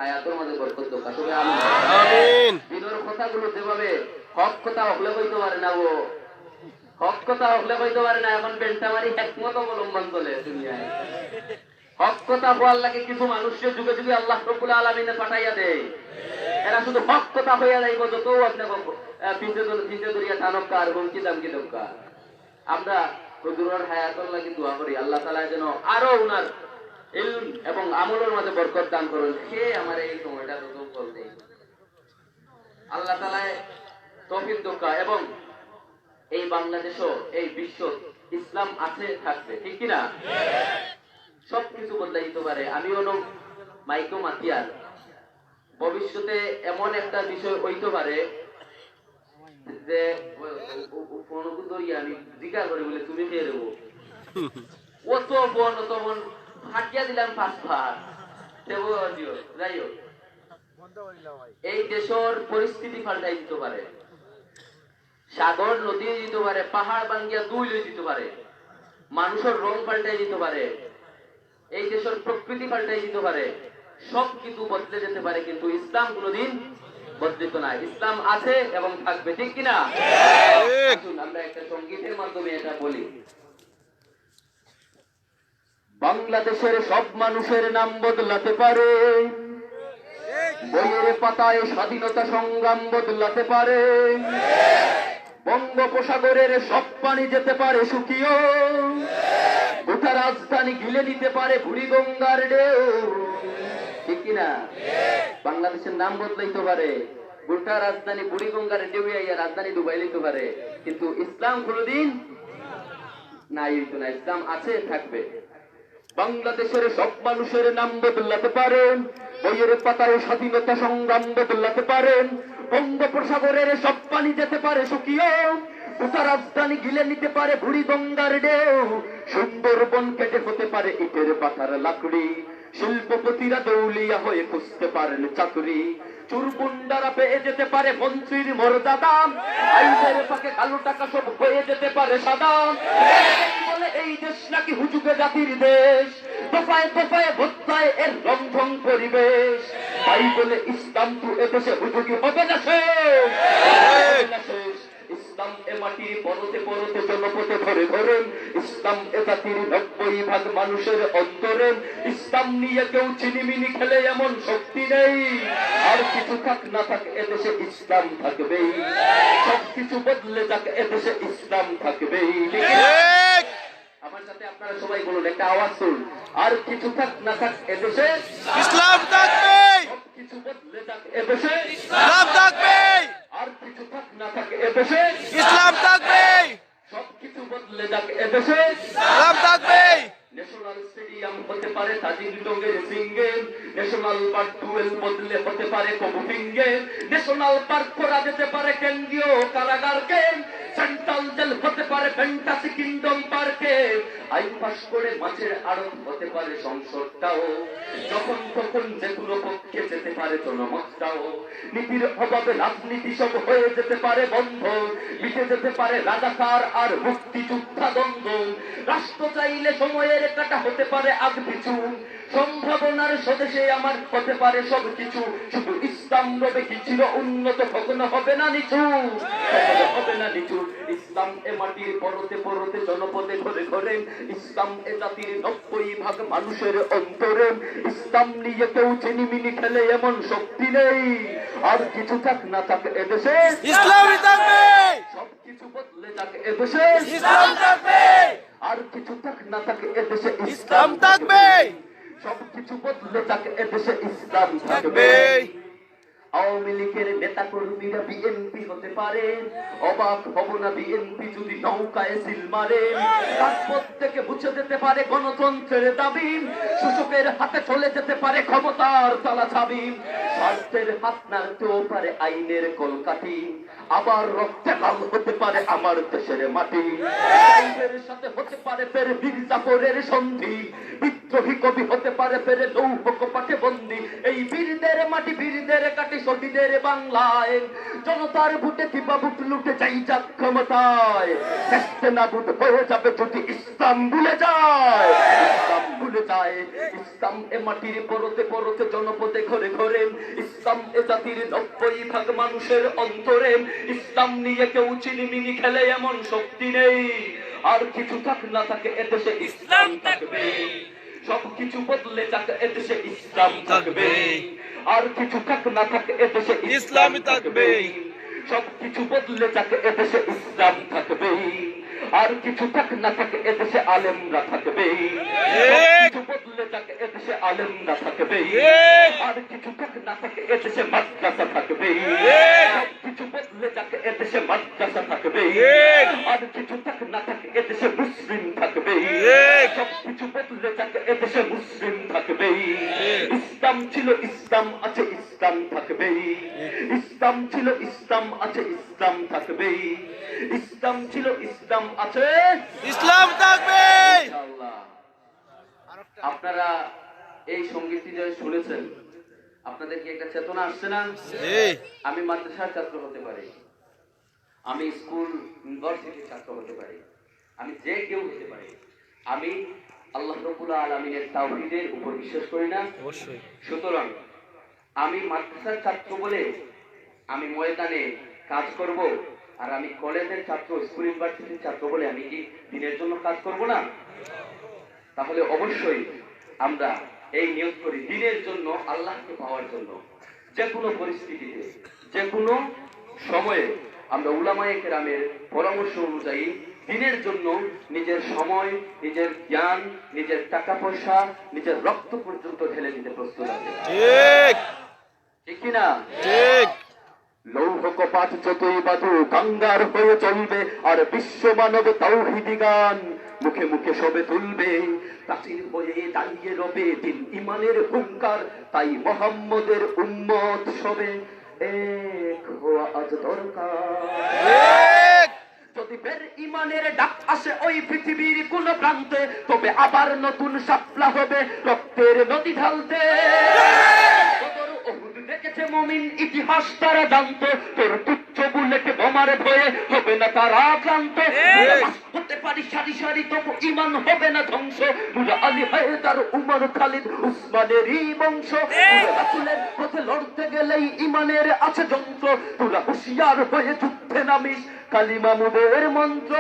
হায়াতের মাঝে বরকত দাও সবাই আমিন। দিনের কথাগুলো যেভাবে হক কথা হলে কইতে পারে না, ও হক কথা হলে কইতে পারে না, এখন বেন্টামারি একমত অবলম্বন চলে দুনিয়ায়। হক কথা বলার লাগে কিছু মানুষকে যুগে যুগে আল্লাহ রব্বুল আলামিনে পাঠাইয়া দেয়, এরা শুধু হক কথা হইয়া যাইব যত আপনি পিঞ্জে দরিয়া টানকার হুমকি দামকি দরকার। আমরা হুজুরের হায়াতের লাগি দোয়া করি, আল্লাহ তাআলা যেন আরো উনার ইলম এবং আমলের মাঝে বরকত দান করুন। সে আমার এই সময়টা যত ফল দেয় আল্লাহ তাআলা তৌফিক দোকা। এবং এই বাংলাদেশও এই বিশ্ব ইসলাম আছে থাকবে, ঠিক কিনা? সবকিছু বদলাই দিতে পারে। আমিও মাইকো মাতিয়ার ভবিষ্যতে এমন একটা বিষয় হইতে পারে যে আমি জিজ্ঞাসা করি বলে তুমি খেয়ে দেবো, অত বন অত বন ফাটিয়া দিলাম 5 ভাগ। যাই হোক, এই দেশের পরিস্থিতি পাল্টাই দিতে পারে, সাগর নদী দিতে পারে, পাহাড় ভাঙ্গিয়া দুই লই দিতে পারে, মানুষের রং পাল্টাই দিতে পারে, এই দেশের প্রকৃতি পাল্টাই দিতে পারে, সবকিছু বদলে যেতে পারে, কিন্তু ইসলাম কোনদিন বদলিত না। ইসলাম আছে এবং থাকবে, ঠিক কিনা? আমরা একটা সঙ্গীতের মাধ্যমে এটা বলি। বাংলাদেশের সব মানুষের নাম বদলাতে পারে, বইয়ের পাতায় স্বাধীনতা সংগ্রাম বদলাতে পারে, বঙ্গোপসাগরের সব পানি যেতে পারে শুকিয়ে, গোটা রাজধানী গিলে নিতে পারে বুড়িগঙ্গার ঢেউ, ঠিক কিনা? বাংলাদেশের নাম বদলাইতে পারে, গোটা রাজধানী বুড়িগঙ্গার ঢেউ ইয়া রাজধানী ডুবাই নিতে পারে, কিন্তু ইসলাম কোনদিন নাই হইতো না। ইসলাম আছে, থাকবে। বাংলাদেশের সব মানুষের নাম বদলাতে পারেন, বইয়ের পাতায় স্বাধীনতা সংগ্রাম বদলাতে পারেন, বঙ্গোপসাগরের সব পানি যেতে পারে শুকিয়ে, গোটা রাজধানী গিলে নিতে পারে বুড়িগঙ্গার ঢেউ, সুন্দরবন কেটে হতে পারে ইটের পাতার লাকড়ি, শিল্পপতিরা দৌলিয়া হয়ে খুঁজতে পারেন চাকরি, চুরগুন্ডারা পেয়ে যেতে পারে মন্ত্রীর মর্যাদা, আইনের পাকে কালো টাকা সব হয়ে যেতে পারে সাদা, বলে এই দেশ নাকি হুজুগে জাতির দেশ, দফায় দফায় ভোত্তায় এর রংঢং পরিবেশ, তাই বলে ইসলাম তো এদেশে হুজুগি হবে না শেষ। ইসলাম এ মাটির পরতে পরতে জনপথে ঘরে ঘরে, ইসলাম এ জাতির 90% মানুষের অন্তরে, ইসলাম নিয়ে কেউ চিনিমিনি খেলে এমন শক্তি নেই, আর কিছু থাক না থাক এদেশে ইসলাম থাকবেই, সবকিছু বদলে যাক এদেশে ইসলাম থাকবেই। আমার সাথে আপনারা সবাই বলুন, একটা আওয়াজ শুন, আর কিছু থাক না থাক এদেশে ইসলাম থাকবে, সবকিছু বদলে যাক এদেশে ইসলাম থাকবে, আর কিছু থাক না থাক এদেশে ইসলাম থাকবে, সবকিছু বদলে যাক এদেশে ইসলাম থাকবে। ন্যাশনাল স্টেডিয়াম হতে পারে তাজিং ডোঙ্গের সিঙ্গে, ন্যাশনাল পার্ক 12 বদলে হতে পারে কবু ফিঙ্গে, ন্যাশনাল পার্ক করা যেতে পারে কেন্দ্রীয় কারাগারকে, সেন্ট্রাল জেল হতে পারে ফ্যান্টাসি কিংডম পার্কে, আইন পাস করে মাছের আড়ত হতে পারে সংসদটাও, যখন তখন যে কোনো পক্ষে যেতে পারে জনমতটাও, নীতির অভাবে রাজনীতি সব হয়ে যেতে পারে বন্ধ, মিটে যেতে পারে রাজাকার আর মুক্তিযোদ্ধা দ্বন্দ্ব, রাষ্ট্র চাইলে সময়ের কাটা হতে পারে আগ পিছু, সম্ভাবনার স্বদেশে আমার হতে পারে সবকিছু, শুধু ইসলাম রবে কি চির উন্নত, কখনো হবে না নিচু, কখনো হবে না নিচু। ইসলাম এ মাটির পরতে পরতে জনপদে ঘরে ঘরে, ইসলাম এ জাতির 90% মানুষের অন্তরে, ইসলাম নিয়ে কেউ চিনিমিনি খেলে এমন শক্তি নেই, আর কিছু থাক না থাক এদেশে ইসলামই থাকবে, সবকিছু বদলে যাক এদেশে ইসলাম থাকবে, আর কিছু থাক না থাক এদেশে ইসলাম থাকবে, সবকিছু বদলে যাক এদেশে ইসলাম থাকবে। থাকবে। আওয়ামী লীগের নেতা কর্মীরা বিএনপি হতে পারে, অবাক হব না বিএনপি যদি নৌকায় সিল মারে, রাজপথ থেকে মুছে যেতে পারে গণতন্ত্রের দাবি, শোষকের হাতে চলে যেতে পারে ক্ষমতার তালা চাবি, স্বার্থের হাত নাড়তেও পারে আইনের কলকাঠি, আবার রক্তে লাল হতে পারে আমার দেশের মাটি। সাইদের সাথে হতে পারে ফের বীর জাফরের সন্ধি, বিদ্রোহী কবি হতে পারে ফের লৌহ কপাটে বন্দি। এই বীরদের মাটি বীরদের কাটি শহীদের বাংলায়, জনতার ভোটে কিবা বুট লুটে যাই যাক ক্ষমতায়। দেশে না বুট হয়ে যাবে যদি ইসলাম ভুলে যায়, ইসলাম ভুলে যায়। ইসলাম এ মাটির পরতে পরতে জনপদে ঘরে ঘরে, ইসলাম এ জাতির 90% মানুষের অন্তরে। ইসলাম নিয়ে কেউ চিনিমিনি খেলে এমন শক্তি নেই, আর কিছু থাক না থাকে এদেশে ইসলাম থাকবে। সবকিছু বদলে যাক এদেশে ইসলাম থাকবে, আর কিছু থাক না থাকে এদেশে ইসলাম থাকবে। সবকিছু বদলে যাক এদেশে ইসলাম থাকবে, আর কিছু থাক না থাকে এদেশে আলেমরা থাকবে। সবকিছু বদলে যাক এদেশে আলেমরা থাকবে, আর কিছু থাক না থাকে এদেশে মাদ্রাসা থাকবে। সবকিছু বদলে যাক এদেশে মাদ্রাসা থাকবে, আর কিছু থাক না থাকে এদেশে মুসলিম থাকবে। সবকিছু বদলে যাক এদেশে মুসলিম থাকবে। ইসলাম ছিল ইসলাম আছে ইসলাম থাকবে, ইসলাম ছিল ইসলাম আছে ইসলাম থাকবে। ইসলাম ছিল ইসলাম আছে ইসলাম থাকবে। ইনশাআল্লাহ। আপনারা এই সঙ্গীতটি যে শুনেছেন, আপনাদের কি একটা চেতনা আসছে না? আমি মাদ্রাসার ছাত্র হতে পারি, আমি স্কুল ইউনিভার্সিটির ছাত্র হতে পারি, আমি যে কেউ হতে পারি। আমি আল্লাহ রাব্বুল আলামিনের তাওহীদের উপর বিশ্বাস করি না? অবশ্যই। সুতরাং আমি মাদ্রাসার ছাত্র বলে আমি ময়দানে কাজ করব, আর আমি কলেজের ছাত্র স্কুল ইউনিভার্সিটির ছাত্র বলে আমি কি দিনের জন্য কাজ করব না? তাহলে অবশ্যই আমরা এই নিয়োগ করি দিনের জন্য, আল্লাহকে পাওয়ার জন্য। যে কোনো পরিস্থিতিতে যে কোনো সময়ে আমরা উলামায়ে কেরামের পরামর্শ অনুযায়ী দিনের জন্য নিজের সময়, নিজের জ্ঞান, নিজের টাকা পয়সা, নিজের রক্ত পর্যন্ত ঢেলে দিতে প্রস্তুত আছে। ঠিক ঠিক কিনা? ঠিক। লৌহ কপাট যতই বাধু কাঙ্গার হয়ে চলবে, আর বিশ্ব মানব তাওহীদি গান মুখে মুখে সবে তুলবে। প্রাচীর হয়ে দাঁড়িয়ে রবে দিন ইমানের হুঙ্কার, তাই মুহাম্মদের উম্মত সবে এক হওয়া আজ দরকার। যদি ফের ইমানের ডাক আসে ওই পৃথিবীর কোন প্রান্তে, তবে আবার নতুন শাপলা হবে রক্তের নদী ঢালতে। দেখেছে মুমিন ইতিহাস তারা জানতো, তোর তুচ্ছ বুলেট বোমার ভয়ে হবে না তারা আক্রান্ত। হতে পারি সারি সারি তবু ইমান হবে না ধ্বংস, মুরা আলী হায়দার উমর খালিদ উসমানেরই বংশ। রাসূলের পথে লড়তে গেলেই ইমানের আছে যন্ত্র, তোরা হুঁশিয়ার হয়ে যুদ্ধে নামিস কালিমা মুদের মন্ত্র।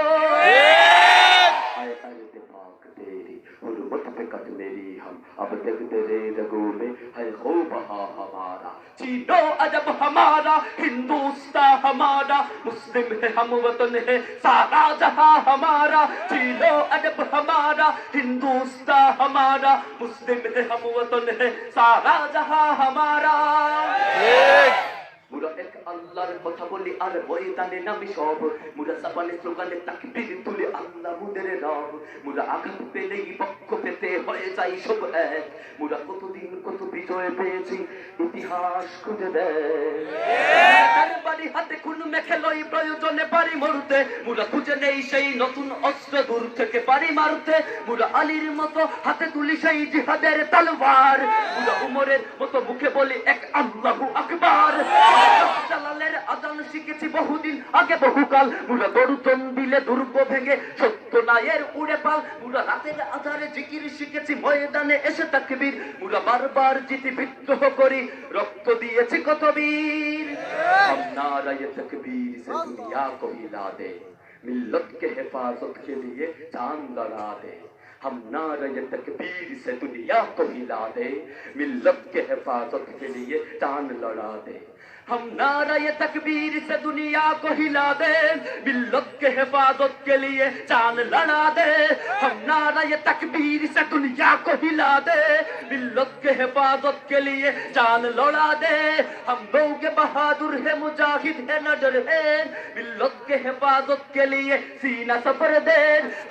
हुर्मत पे कद मेरी हम अब तक तेरे रगों में है खो बहा हमारा। चीनो अजब हमारा हिंदुस्तान हमारा, मुस्लिम है हम वतन है सारा जहां हमारा। चीनो अजब हमारा हिंदुस्तान हमारा, मुस्लिम है हम वतन है सारा जहां हमारा। মুরা এক আল্লাহর কথা বলি আর ময়দানে নামি সব, মুরা সাবানে স্লোগানে তাকবীর তুলে আল্লাহ মুদের রব। মুরা আঘাত পেলেই পক্ষ পেতে হয়ে যাই সব এক, মুরা কতদিন কত বিজয় পেয়েছি ইতিহাস খুঁজে দেয়। বাড়ি হাতে খুন মেখে লই প্রয়োজনে পারি মরতে, মুরা খুঁজে নেই সেই নতুন অস্ত্র দূর থেকে পারি মারতে। মুরা আলীর মতো হাতে তুলি সেই জিহাদের তলোয়ার, মুরা উমরের মতো মুখে বলি এক আল্লাহু আকবার। জালালের আজান শিখেছি বহুদিন আগে বহুকাল, মুরা গরুতন দিলে দুর্গ ভেঙে সত্য নায়ের উড়ে পাল। মুরা রাতের আধারে জিকির শিখেছি ময়দানে এসে তাকবীর, মুরা বারবার জিতি বিদ্রোহ করি রক্ত দিয়েছি কত বীর। हम नारे तकबीर से दुनिया को हिला दे, मिल्लत के हिफाजत के लिए जान लड़ा दे। हम नारे तकबीर से दुनिया को हिला दे, मिल्लत के हिफाजत के लिए जान लड़ा दे। हम नारे तकबीर से दुनिया को हिला दे, मिल्लत के हिफाजत के लिए जान लड़ा दे। हम नारे तकबीर से दुनिया को हिला दे, मिल्लत के हिफाजत के लिए जान लड़ा दे। हम लोग बहादुर है मुजाहिद है नजर है, मिल्लत के हिफाजत के लिए सीना सफर दे।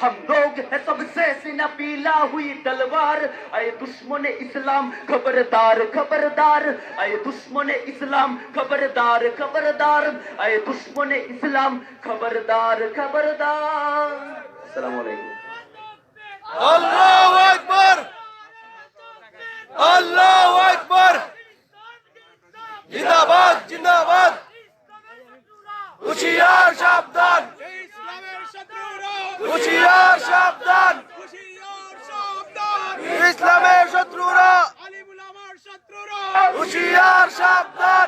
हम लोग है सबसे सीना न पीला हुई तलवार। अय दुश्मन इस्लाम खबरदार खबरदार, अय दुश्मन इस्लाम खबरदार खबरदार, अय दुश्मन इस्लाम खबरदार खबरदार। अस्सलाम वालेकुम। अल्लाहु अकबर, अल्लाहु अकबर, जिंदाबाद जिंदाबाद, হুঁশিয়ার সাবধান, হুঁশিয়ার সাবধান, ইসলামের শত্রুরা, হুঁশিয়ার সাবধান,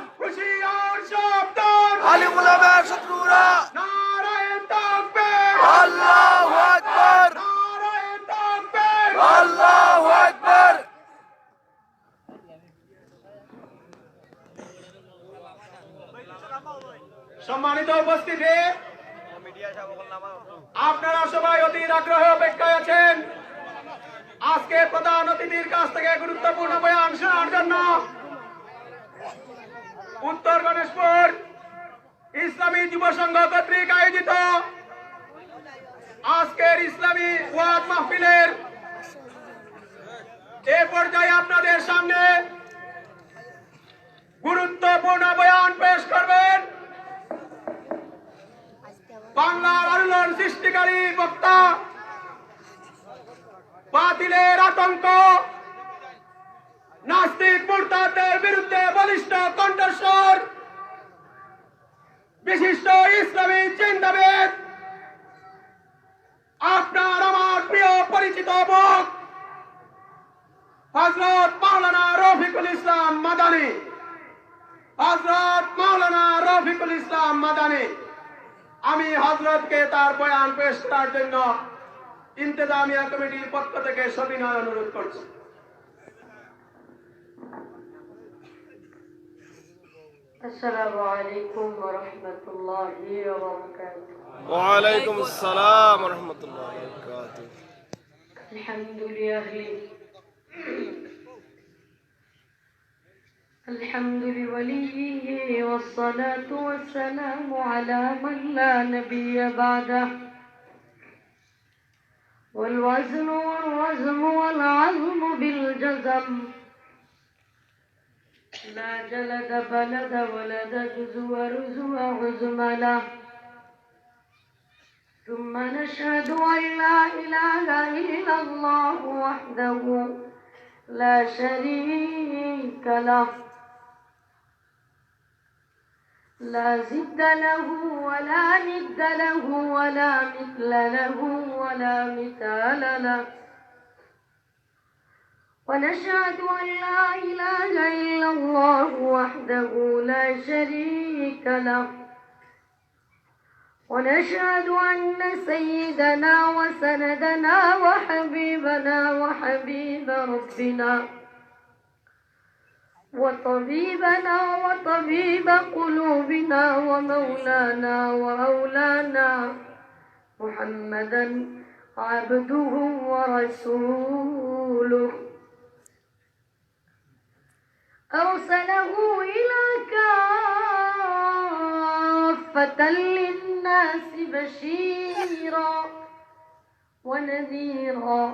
আলিম উলামার শত্রুরা। আল্লাহু আকবার, আল্লাহু আকবার। সম্মানিত উপস্থিতি, আপনারা সবাই অধীর আগ্রহে অপেক্ষায় আছেন আজকে প্রধান অতিথির কাছ থেকে গুরুত্বপূর্ণ বয়ান শোনার জন্য। উত্তর গণেশপুর ইসলামী যুব সংঘ কর্তৃক আয়োজিত আজকের ইসলামী ওয়াজ মাহফিলের এ পর্যায়ে আপনাদের সামনে গুরুত্বপূর্ণ বয়ান পেশ করবেন বাংলার আলোড়ন সৃষ্টিকারী বক্তা, বাতিলের আতঙ্ক, নাস্তিক মুরতাদদের বিরুদ্ধে বলিষ্ঠ কণ্ঠস্বর, বিশিষ্ট ইসলামী চিন্তাবিদ, আপনার আমার প্রিয় পরিচিত মুখ হযরত মাওলানা রফিকুল ইসলাম মাদানী, হযরত মাওলানা রফিকুল ইসলাম মাদানী। আমি হযরতকে তার বয়ান পেশ করার জন্য ইন্তেজামিয়া কমিটির পক্ষ থেকে সবিনয় অনুরোধ করছি। السلام عليكم ورحمة الله وبركاته. وعليكم السلام ورحمة الله وبركاته. الحمد لله الحمد لوليه والصلاة والسلام على من لا نبي بعده، والوزن والرزم والعزم بالجزم، لا جلد بلد ولد جز ورزو عزم له. ثم نشهد أن لا إله إلا الله وحده لا شريك له، لا ضد له ولا ند له ولا مثل له ولا مثال له. ونشهد أن لا إله إلا الله وحده لا شريك له. ونشهد أن سيدنا وسندنا وحبيبنا وحبيب ربنا وطبيبنا وطبيب قلوبنا ومولانا وأولانا محمدا عبده ورسوله، أرسله إلى كافة للناس بشيرا ونذيرا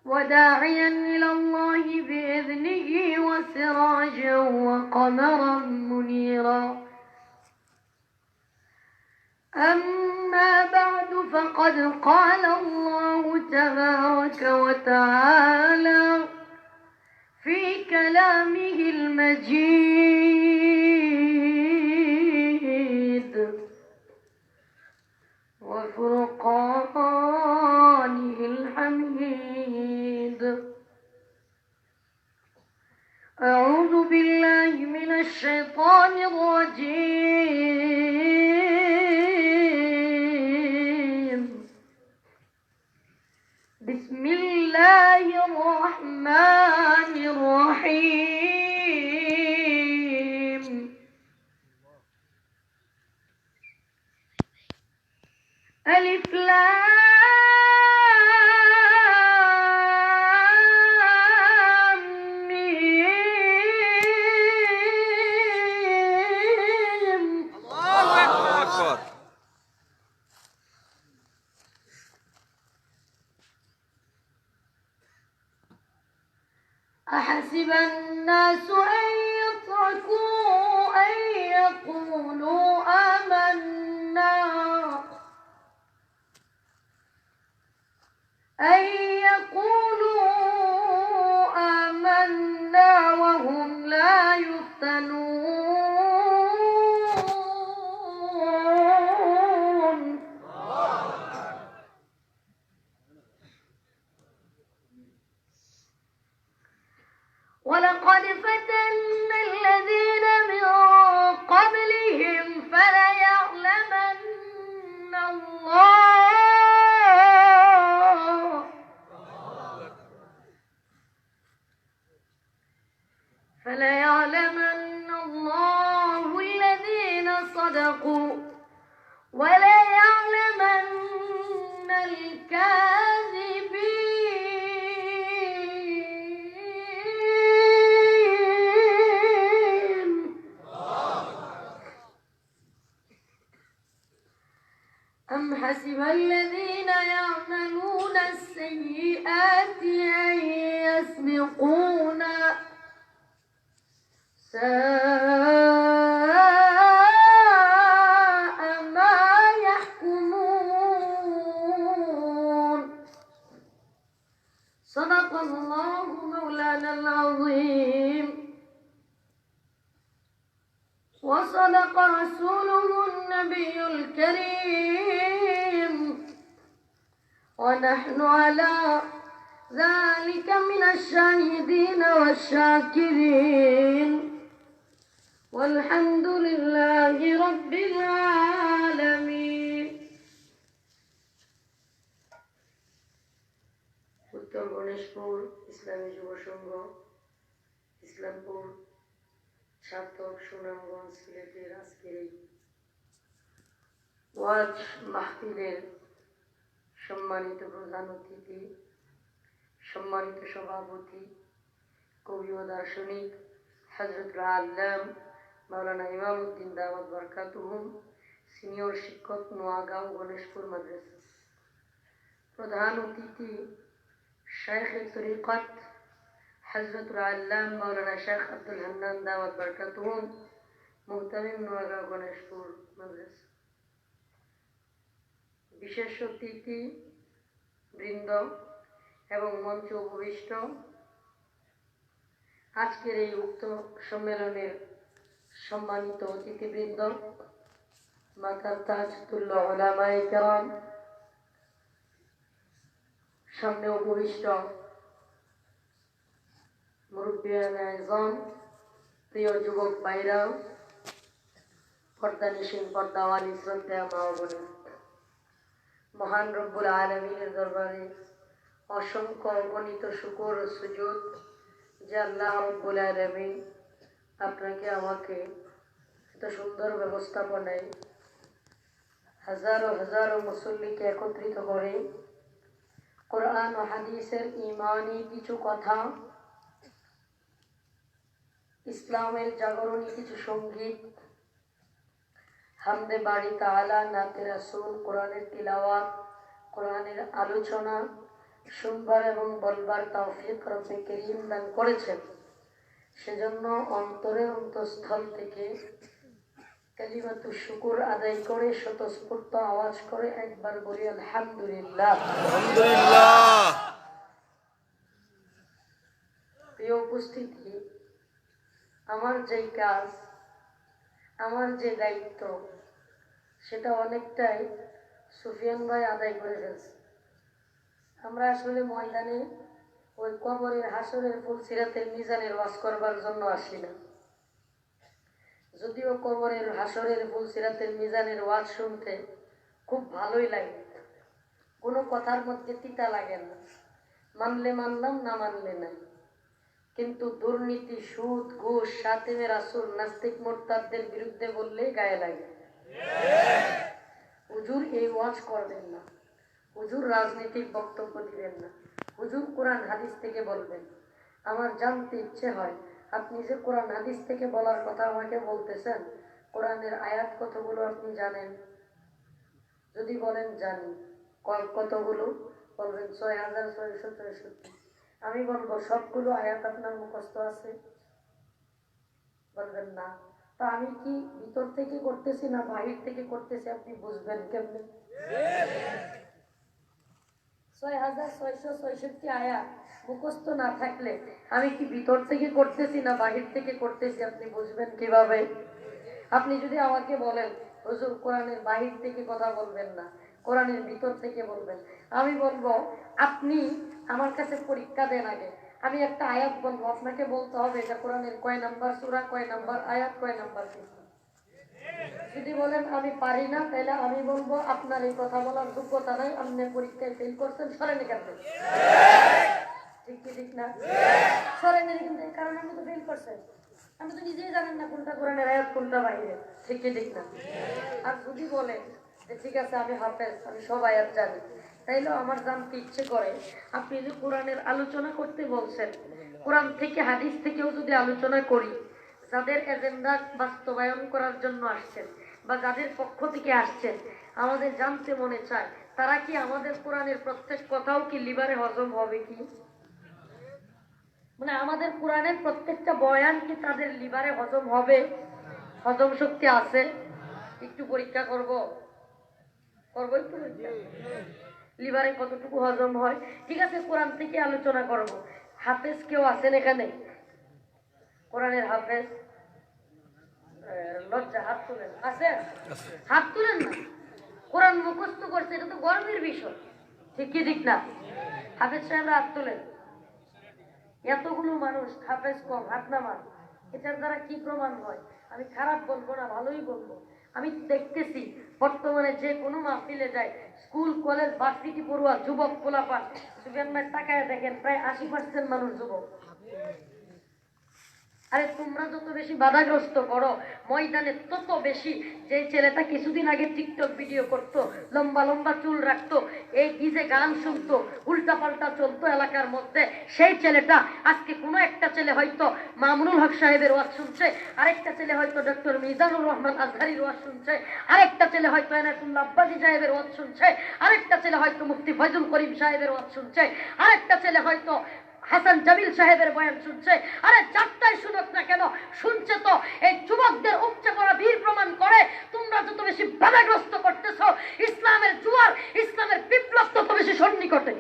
وداعيا إلى الله بإذنه وسراجا وقمرا منيرا. أما بعد، فقد قال الله تبارك وتعالى في كلامه المجيد وفرقانه الحميد: أعوذ بالله من الشيطان الرجيم. بسم الله الرحمن الرحيم. ألف لام ميم. أن يقولوا آمنا وهم لا يفتنون ولقد فتنا الذين من قبلهم فليعلمن الله الذين صدقوا وليعلمن الكاذبين أم حسب الذين يعملون السيئات أن يسبقونا ساء ما يحكمون صدق الله مولانا العظيم وصدق رسوله النبي الكريم ونحن على ذلك من الشاهدين والشاكرين والحمد لله رب العالمين উত্তর গণেশপুর ইসলামী যুব সংঘ ইসলামপুর সার্থক সুনামগঞ্জ সিলেটের আজকের এই ওয়াজ মাহফিলের সম্মানিত প্রধান অতিথি, সম্মানিত সভাপতি, কবি ও দার্শনিক হযরত আল্লাম মাওলানা ইমামউদ্দিন দাওয়াত বরকাতুহুম, সিনিয়র শিক্ষক নোয়াগাঁও গণেশপুর মাদ্রাসা, প্রধান অতিথি শেখ তরিকত হযরত আল্লাম মাওলানা শেখ আব্দুল হান্নান দাওয়াত বরকাতুহুম, মুহতামিম নোয়াগাঁও গণেশপুর মাদ্রাসা, বিশেষ অতিথি বৃন্দ এবং মঞ্চ উপবিষ্ট আজকের এই উক্ত সম্মেলনের সম্মানিত অতিথিবৃন্দ, মাতার তাজুল্লাহ উলামায়ে কেরাম, সামনে উপবিষ্ট মুরব্বিয়ানে আযম, প্রিয় যুবক ভাইরা, পর্দানিশীন পর্দাওয়ালি শ্রদ্ধেয় মা ও বোনেরা, মহান রব্বুল আলামিনের দরবারে অসংখ্য অগণিত শুকর ও সুজুদ যে আল্লাহ রব্বুল আলামিন আপনাকে আমাকে এত সুন্দর ব্যবস্থাপনায় হাজারো হাজারো মুসল্লিকে একত্রিত করে কোরআন ও হাদিসের ঈমানি কিছু কথা, ইসলামের জাগরণী কিছু সঙ্গীত, হামদে বাড়ি তাআলা, নাতে রাসূল, কোরআনের তিলাওয়াত, কোরআনের আলোচনা শুনবার এবং বলবার তৌফিক রব্বে করিম দান করেছেন। সেজন্য অন্তরের অন্তঃস্থল থেকে কালিমাতুশ শুকর আদায় করে স্বতঃস্ফূর্ত আওয়াজ করে একবার বলি আলহামদুলিল্লাহ। আলহামদুলিল্লাহ। প্রিয় উপস্থিতি, আমার যে কাজ, আমার যে দায়িত্ব, সেটা অনেকটাই সুফিয়ান ভাই আদায় করে ফেলছে। আমরা আসলে ময়দানে ওই কবরের হাসরের ফুলসিরাতের মিজানের ওয়াজ করবার জন্য আসি না। যদিও কবরের হাসরের ফুলসিরাতের মিজানের ওয়াজ শুনতে খুব ভালোই লাগে, কোনো কথার মধ্যে তিতা লাগে না, মানলে মানলাম, না মানলে নাই। কিন্তু দুর্নীতি, সুদ, ঘুষ, শাতিমে রাসূল, নাস্তিক মুরতাদদের বিরুদ্ধে বললেই গায়ে লাগে। হুজুর এই ওয়াজ করবেন না, হুজুর রাজনৈতিক বক্তব্য দিবেন না, হুজুর কোরআন হাদিস থেকে বলবেন। আমার জানতে ইচ্ছে হয়, আপনি যে কোরআন হাদিস থেকে বলার কথা আমাকে বলতেছেন, কোরআনের আয়াত কতগুলো আপনি জানেন? যদি বলেন জানি, কতগুলো? বলবেন ৬,৬৬৩। আমি বলবো সবগুলো আয়াত আপনার মুখস্থ আছে? বলবেন না। তা আমি কি ভিতর থেকে করতেছি না বাহির থেকে করতেছি আপনি বুঝবেন কেমনে? 6666 আয়াত মুখস্থ না থাকলে আমি কি ভিতর থেকে করতেছি না বাহির থেকে করতেছি আপনি বুঝবেন কিভাবে? আপনি যদি আমাকে বলেন হুজুর কোরআনের বাহির থেকে কথা বলবেন না, কোরআনের ভিতর থেকে বলবেন, আমি বলবো আপনি আমার কাছে পরীক্ষা দেন আগে। আমি একটা আয়াত বলবো, আপনাকে বলতে হবে এটা কোরআনের কয় নাম্বার সূরা, কয় নাম্বার আয়াত, কয় নাম্বার সুরা। যদি বলেন আমি পারি না, তাহলে আমি বলবো আপনার এই কথা বলার যোগ্যতা নাই, আপনি পরীক্ষায় ফেল করছেন, সরেন এখান থেকে। ঠিক কি ঠিক না? সরেন এখান থেকে, কারণ আপনি তো ফেল করছেন। আমি তো নিজেই জানেন না কোনটা কোরআনের আয়াত কোনটা বাইরে। ঠিক কি ঠিক না? আর যদি বলেন যে ঠিক আছে আমি হাফেজ, আমি সব আয়াত জানি, তাইলেও আমার জানতে ইচ্ছে করে আপনি যে কোরআনের আলোচনা করতে বলছেন, কোরআন থেকে হাদিস থেকেও যদি আলোচনা করি, যাদের এজেন্ডা বাস্তবায়ন করার জন্য আসছেন বা যাদের পক্ষ থেকে আসছেন, আমাদের জানতে মনে চায় তারা কি আমাদের কোরআনের প্রত্যেক কথাও কি লিভারে হজম হবে কি? মানে আমাদের কোরআনের প্রত্যেকটা বয়ান কি তাদের লিভারে হজম হবে? হজম শক্তি আছে? একটু পরীক্ষা করব একটু পরীক্ষা। লিভারে কতটুকু হজম হয়? ঠিক আছে, কোরআন থেকে আলোচনা করব। হাফেজ কেউ আছেন এখানে? কোরআনের হাফেজ? লজ্জা, হাত তুলেন। আছেন? হাত তুলেন না। কোরআন মুখস্থ করছে, এটা তো গর্বের বিষয়। ঠিক কি ঠিক না? হাফেজ সাহেবরা হাত তুলেন। এতগুলো মানুষ, হাফেজ কম, হাত নামান। এটার দ্বারা কি প্রমাণ হয়? আমি খারাপ বলবো না, ভালোই বলবো। আমি দেখতেছি বর্তমানে যে কোনো মাহফিলে যায়, স্কুল কলেজ ভার্সিটি পড়ুয়া যুবক পোলাপান, সুবিয়ান্নার তাকায় দেখেন প্রায় 80% মানুষ যুবক। আরে তোমরা যত বেশি বাধাগ্রস্ত করো ময়দানে, তত বেশি যে ছেলেটা কিছুদিন আগে টিকটক ভিডিও করতো, লম্বা লম্বা চুল রাখতো, এই ডিজে গান শুনতো, উল্টা পাল্টা চলতো এলাকার মধ্যে, সেই ছেলেটা আজকে কোনো একটা ছেলে হয়তো মামুনুল হক সাহেবের ওয়াজ শুনছে, আরেকটা ছেলে হয়তো ডক্টর মিজানুর রহমান আজহারির ওয়াজ শুনছে, আরেকটা ছেলে হয়তো এনায়েতুল্লাহ আব্বাসী সাহেবের ওয়াজ শুনছে, আরেকটা ছেলে হয়তো মুফতি ফয়জুল করিম সাহেবের ওয়াজ শুনছে, আরেকটা ছেলে হয়তো হাসান জামিল সাহেবের বয়ান শুনছে। আরে চারটাই শুনুক না কেন, শুনছে তো। এই যুবকদের উপচে পড়া বীর প্রমাণ করে তোমরা যত বেশি বাধাগ্রস্ত করতেছ, ইসলামের জুয়ার, ইসলামের বিপ্লব তত বেশি সন্নিকটে।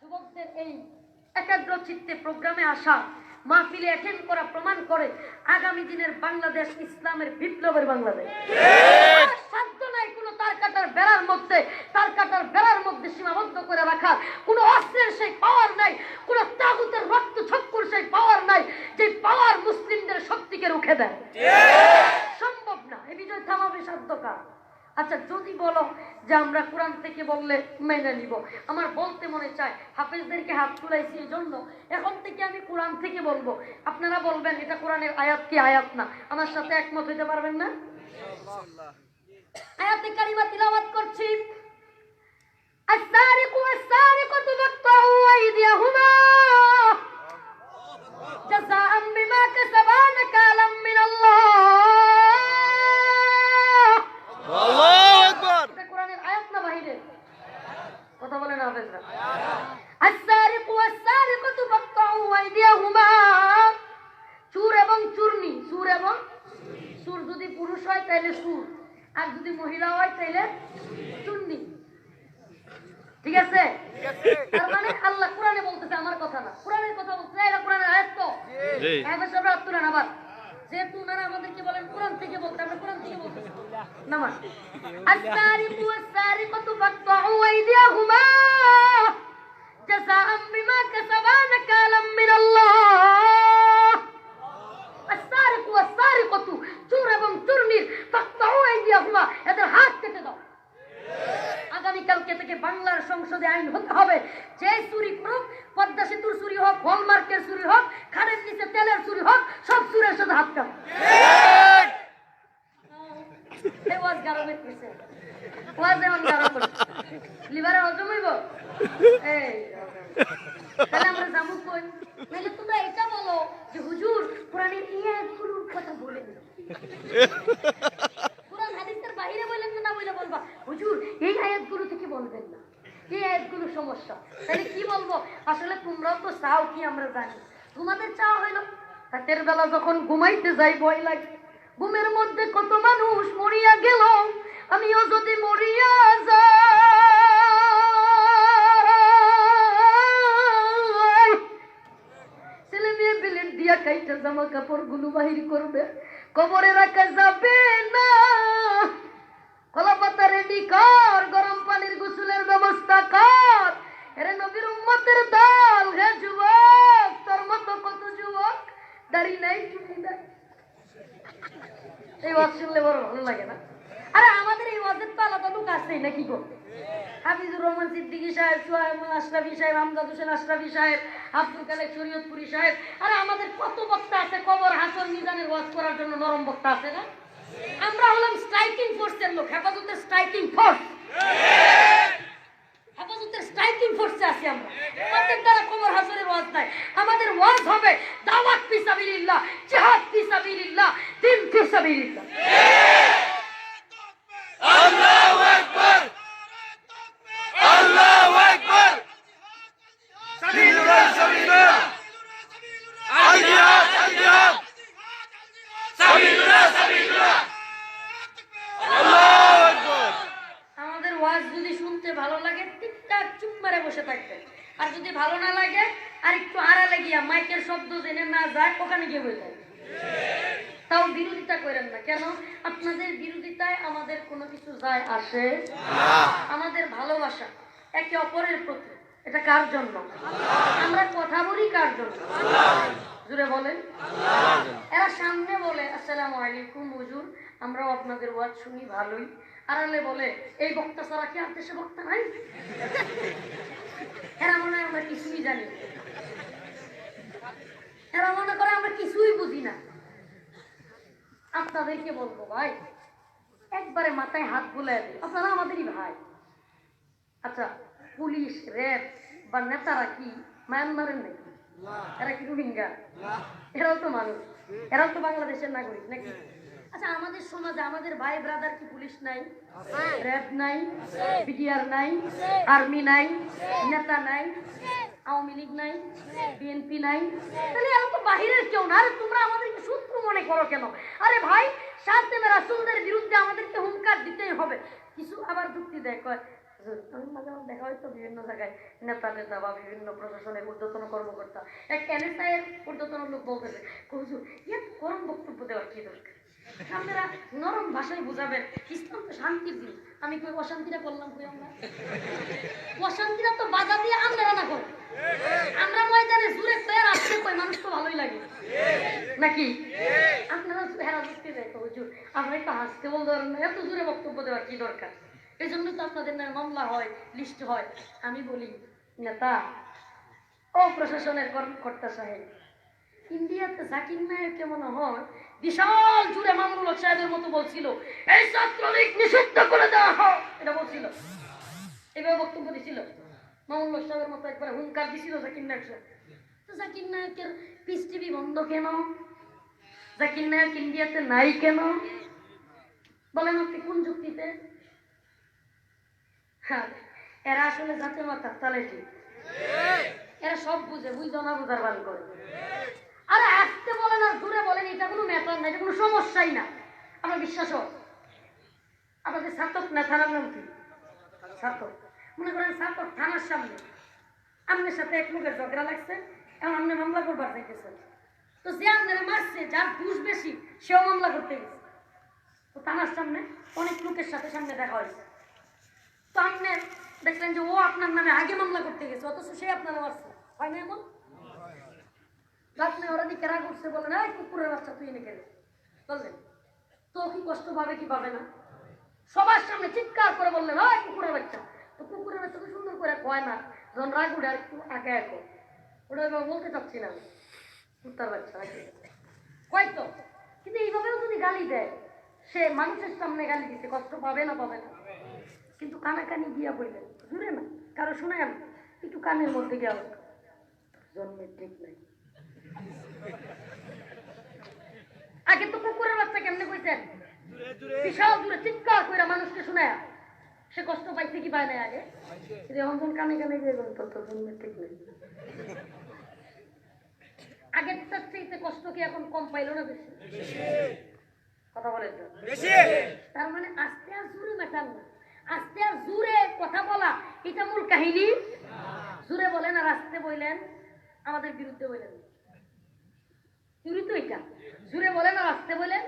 যুবকদের এই একাগ্র চিত্তে প্রোগ্রামে আসা, মাহফিলে অ্যাটেন্ড করা প্রমাণ করে আগামী দিনের বাংলাদেশ ইসলামের বিপ্লবের বাংলাদেশ। সাধ্য নাই কোনো তার কাটার বেড়ার মধ্যে সীমাবদ্ধ করে রাখার, কোনো অস্ত্রের সেই পাওয়ার নাই, কোনো তাগুতের রক্ত চক্ষুর সেই পাওয়ার নাই যে পাওয়ার মুসলিমদের শক্তিকে রুখে দেয়। সম্ভব না। এই বিজয় থামাবে সাধ্যকার। আচ্ছা, যদি বলো যে আমরা কোরআন থেকে বললে মেনে নিব, আমার বলতে মনে চায় হাফেজদেরকে হাত তুলাইছি এই জন্য এখন থেকে আমি কোরআন থেকে বলবো, আপনারা বলবেন এটা কোরআনের আয়াত কি আয়াত না? আমার সাথে একমত হইতে পারবেন না? আয়াতে কারিমা তিলাওয়াত করছি। আস-সারিকু ওয়াস-সারিকাতু ফাকতাউ আইদিয়াহুমা জাযাআম বিমা কাসাবা নাকালাম মিনাল্লাহ। আল্লাহু আকবার। এটা কোরআনের আয়াত না বাহিরের? কথা বলেন হাফেজরা। আস-সারিকু ওয়াস-সারিকাতু ফাকতাউ আইদিয়াহুমা। চোর এবং চূর্ণী, চোর এবং চোর যদি পুরুষ হয় তাহলে চোর, আর যদি মহিলা হয় তাহলে চূর্ণী। ঠিক আছে? তার মানে আল্লাহ কোরআনে বলতেছে, আমার কথা না, কোরআনের কথা বলতেছে। এটা কোরআনের আয়াত তো। হাফেজ সাহেবরা হাত তুলেন আবার। যেহেতু ওনারা আমাদেরকে বলেন কোরআন থেকে বলতে, আমরা কোরআন থেকে বলতেছি। নামাজ। আস-সারিকু ওয়াস-সারিকাতু ফাকতাউ আইদিয়াহুমা জাযাআম বিমা কাসাবা নাকালাম মিনাল্লাহ। আস-সারিকু ওয়াস-সারিকাতু, চোর এবং চূর্ণীর, ফাকতাউ আইদিয়াহুমা, এদের হাত কেটে দাও। আগামীকালকে থেকে বাংলার সংসদে আইন হতে হবে, যে চুরি করুক, পদ্মা সেতুর চুরি হোক, হলমার্কের চুরি হোক, খানের নিচে তেলের চুরি হোক, সব চুরের সাথে হাত কাটো। লিভারে হজম হইব? তাহলে আমরা যাবো কই? নাহলে তোমরা এটা বলো যে হুজুর কোরআনের এই আয়াতগুলোর কথা বলেন, কোরআন হাদিসের বাইরে বলেন না, বলে বলবা হুজুর এই আয়াতগুলো থেকে বলবেন না, এই আয়াতগুলো সমস্যা। তাহলে কি বলবো? আসলে তোমরাও তো চাও কি আমরা জানি। তোমাদের চাওয়া হইলো রাতের বেলা যখন ঘুমাইতে যাই ভয় লাগে, ঘুমের মধ্যে কত মানুষ মরিয়া গেল, আমিও যদি মরিয়া যাই দিয়া কাইটা জামা কাপড় গুলো বাহির করবে, কবরে রাখা যাবে না। কলা পাতা রেডি কর, গরম পানির গোসলের ব্যবস্থা কর। এরে নবীর উম্মতের দল, হে যুবক, তোর মতো কত যুবক দাড়ি নাই, টুপি নাই। এই ওয়াজ শুনলে বড় ভালো লাগে না? আরে আমাদের এই ওয়াজের তো আলাদা লোক আছে নাকি গো? হাফিজুর রহমান সিদ্দিকী সাহেব, সোহাইব আশরাফি সাহেব, আমজাদ হোসেন আশরাফি সাহেব, আব্দুল কালেক শরীয়তপুরি সাহেব, আরে আমাদের কত বক্তা আছে কবর হাসর মিজানের ওয়াজ করার জন্য, নরম বক্তা আছে না? আমরা হলাম স্ট্রাইকিং ফোর্সের লোক, হেফাজতের স্ট্রাইকিং ফোর্স, হেফাজতের স্ট্রাইকিং ফোর্সে আছি আমরা। আমাদের দ্বারা কবর হাসরের ওয়াজ নাই, আমাদের ওয়াজ হবে দাওয়াত ফি সাবিলিল্লাহ, জিহাদ ফি সাবিলিল্লাহ, দিন ফি সাবিলিল্লাহ। আল্লাহু আকবার, আল্লাহু আকবার, সাবিলুল্লাহ, সাবিলুল্লাহ, আল জিহাদ, আল জিহাদ, সাবিলুল্লাহ, সাবিলুল্লাহ, আল্লাহু আকবার। আমাদের ওয়াজ যদি শুনতে ভালো লাগে টিকটাক চুপ মারে বসে থাকবেন, আর যদি ভালো না লাগে আর একটু আড়ালে গিয়া মাইকের শব্দ জেনে না যায় ওখানে গিয়ে বসে থাকবেন। তাও বিরোধিতা করেন না। কেন? আপনাদের বিরোধিতায় আমাদের কোনো কিছু যায় আসে না। আমাদের ভালোবাসা একে অপরের প্রতি, এটা কার জন্য? আমরা কথা বলি কার জন্য? জুড়ে বলেন। এরা সামনে বলে আসসালামু আলাইকুম হুজুর, আমরাও আপনাদের ওয়াজ শুনি ভালোই। আড়ালে বলে এই বক্তা ছাড়া কি আর দেশে বক্তা নাই? এরা মনে হয় আমরা কিছুই জানি, এরা মনে করে আমরা কিছুই বুঝি না। আপনাদেরকে বলবো ভাই, একবারে মাথায় হাত বুলাই দিন, আপনারা আমাদেরই ভাই। আচ্ছা, পুলিশ, র্যাব বা নেতারা কি মায়ানমারের নাকি? এরা কি রোহিঙ্গা? এরাও তো মানুষ, এরাও তো বাংলাদেশের নাগরিক নাকি? আচ্ছা, আমাদের সমাজে আমাদের ভাই ব্রাদার কি পুলিশ নাই, র্যাব নাই, বিডিআর নাই, আর্মি নাই, নেতা নাই, আওয়ামী লীগ নাই, বিএনপি নাই? তাহলে এরা তো বাহিরের কেউ না। আরে তোমরা আমাদেরকে শত্রু মনে করো কেন? আরে ভাই, সাথে রাসূলদের বিরুদ্ধে আমাদেরকে হুঙ্কার দিতেই হবে। কিছু আবার যুক্তি দেয়, কয় আমি মাঝে মাঝে দেখা হয়তো বিভিন্ন জায়গায় নেতা বা বিভিন্ন প্রশাসনের ঊর্ধ্বতন কর্মকর্তা, এক এনএসআই এর ঊর্ধ্বতন লোক বলতেছে, হুজুর এত গরম বক্তব্য দেওয়ার কি দরকার? আপনারা নরম ভাষায় বুঝাবেন, ইসলাম তো শান্তির দিন। আমি কই অশান্তিটা করলাম কই? আমরা অশান্তিটা তো বাধা দিয়ে আমরা না করি। আমরা ময়দানে জুড়ে তৈরি আসতে কই, মানুষ তো ভালোই লাগে নাকি? আপনারা হেরা যুক্তি দেয় হুজুর, আমরা একটু হাসতে বলতে পারেন না, এত জোরে বক্তব্য দেওয়ার কি দরকার? এই জন্য তো আপনাদের নামে মামলা হয়, লিস্ট হয়। আমি বলি, নেতা ও প্রশাসনের কর্মকর্তা সাহেব, ইন্ডিয়াতে জাকির নায়েককে মনে হয় বিশাল জুড়ে মামুনুল হক সাহেবের মতো বলছিল এই ছাত্রলীগ নিষিদ্ধ করে দেওয়া হোক, এটা বলছিল, এভাবে বক্তব্য দিছিল। মামুনুল হক সাহেবের মতো একবার হুঙ্কার দিছিল জাকির নায়েক সাহেব। তো জাকির নায়েকের পিস টিভি বন্ধ কেন? জাকির নায়েক ইন্ডিয়াতে নাই কেন? বলেন আপনি কোন যুক্তিতে? হ্যাঁ, এরা আসলে জাতীয় মাথার তালে ঠিক, এরা সব বুঝে, বুঝে না বোঝার বান করে। আরে আসতে বলেন আর দূরে বলেন, এটা কোনো ম্যাটার না, এটা কোনো সমস্যাই না। আমার বিশ্বাস হয় আপনাদের ছাত্র না, থানার নাম কি? ছাত্র। মনে করেন ছাত্র থানার সামনে আপনার সাথে এক লোকের ঝগড়া লাগছে, এখন আপনি মামলা করবার চাইতেছেন। তো যে আপনারা মারছে, যার দোষ বেশি, সেও মামলা করতে গেছে। তো থানার সামনে অনেক লোকের সাথে সামনে দেখা হয়েছে। তো আপনি দেখলেন যে ও আপনার নামে আগে মামলা করতে গেছে, অথচ সে আপনারা মারছে, হয় না এমন? আপনি ওরা দিকে রাগ করছে, বলেন এই কুকুরের বাচ্চা তুই এনে গেলে বললেন, তো কি কষ্ট পাবে কি পাবে না? সবার সামনে চিৎকার করে বললেন ওই কুকুরের বাচ্চা। তো কুকুরের বাচ্চা তো সুন্দর করে কয় না, যখন রাগ উঠে আর একটু আগে এখন ওটা এবার বলতে চাচ্ছি না, কুত্তার বাচ্চা কয় তো। কিন্তু এইভাবেও যদি গালি দেয়, সে মানুষের সামনে গালি দিতে কষ্ট পাবে না? পাবে না। কিন্তু কানাকানি গিয়া বললেন জুড়ে না, কারো শোনায় না, একটু কানের মধ্যে গিয়া জন্মের ঠিক নাই। আগে তো কুকুরের বাচ্চা কেমনে কইতেন, বিশাল দূরে চিৎকার করে মানুষকে শোনায়, সে কষ্ট পাইছে কি পায় না আগে? এখন কানে কানে গিয়ে তোর জন্মের ঠিক নেই। আগের চাইতে কষ্ট কি এখন কম পাইল না বেশি? কথা বলেন তো। তার মানে আস্তে আর জোরে ম্যাটার না, আস্তে আর জোরে কথা বলা এটা মূল কাহিনী। জোরে বলেন আর আস্তে বললেন আমাদের বিরুদ্ধে বললেন, চুরি তো এটা জুড়ে বলেন আর আসতে বলেন।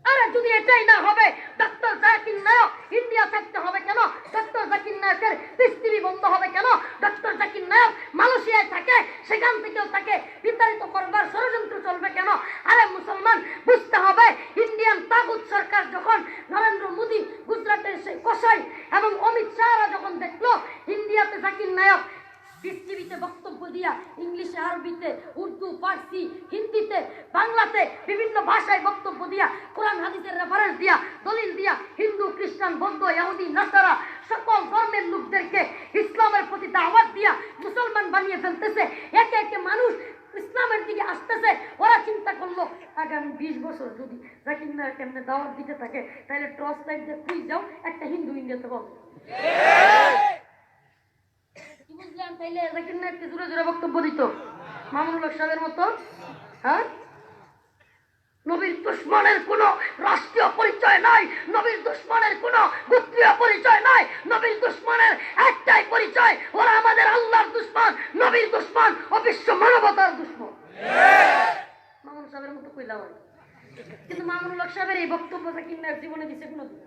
আরে যদি এটাই না হবে, ডক্টর জাকির নায়ক ইন্ডিয়া থাকতে হবে কেন? ডক্টর জাকির নায়কের পৃথিবী বন্ধ হবে কেন? ডক্টর জাকির নায়ক মালয়েশিয়ায় থাকে, সেখান থেকেও তাকে বিতাড়িত করবার ষড়যন্ত্র চলবে কেন? আরে মুসলমান, বুঝতে হবে ইন্ডিয়ান তাগুত সরকার যখন নরেন্দ্র মোদী গুজরাটের সেই কসাই এবং অমিত শাহরা যখন দেখলো ইন্ডিয়াতে জাকির নায়ক পৃথিবীতে বক্তব্য দিয়া ইংলিশে, আরবিতে, উর্দু, ফার্সি, হিন্দিতে, বাংলাতে বিভিন্ন ভাষায় বক্তব্য দিয়া কোরআন হাদিসের রেফারেন্স দিয়া দলিল দিয়া হিন্দু, খ্রিস্টান, বৌদ্ধ, ইহুদি, নাসারা সকল ধর্মের লোকদেরকে ইসলামের প্রতি দাওয়াত দিয়া মুসলমান বানিয়ে ফেলতেছে। একে একে মানুষ ইসলামের দিকে আসতেছে। ওরা চিন্তা করলো আগামী 20 বছর যদি জাকির নায়ক এমনি দাওয়াত দিতে থাকে তাহলে টর্চ লাইট দিয়ে খুঁজ যাও একটা হিন্দু ইন্ডিয়াতে বলবে। বুঝলাম, তাইলে জাকির নায়ককে জোরে জোরে বক্তব্য দিত মামুনুল হক সাহেবের মতো। হ্যাঁ, নবীর দুশ্মনের কোনো রাষ্ট্রীয় পরিচয় নাই, নবীর দুশ্মনের কোনো গোত্রীয় পরিচয় নাই, নবীর দুশ্মনের একটাই পরিচয়, ওরা আমাদের আল্লাহর দুশ্মন, নবীর দুশ্মন ও বিশ্ব মানবতার দুশ্মন। মামুনুল সাহেবের মতো কইলাম আমি, কিন্তু মামুনুল হক সাহেবের এই বক্তব্য জাকির নায়ক জীবনে দিছে কোনোদিন?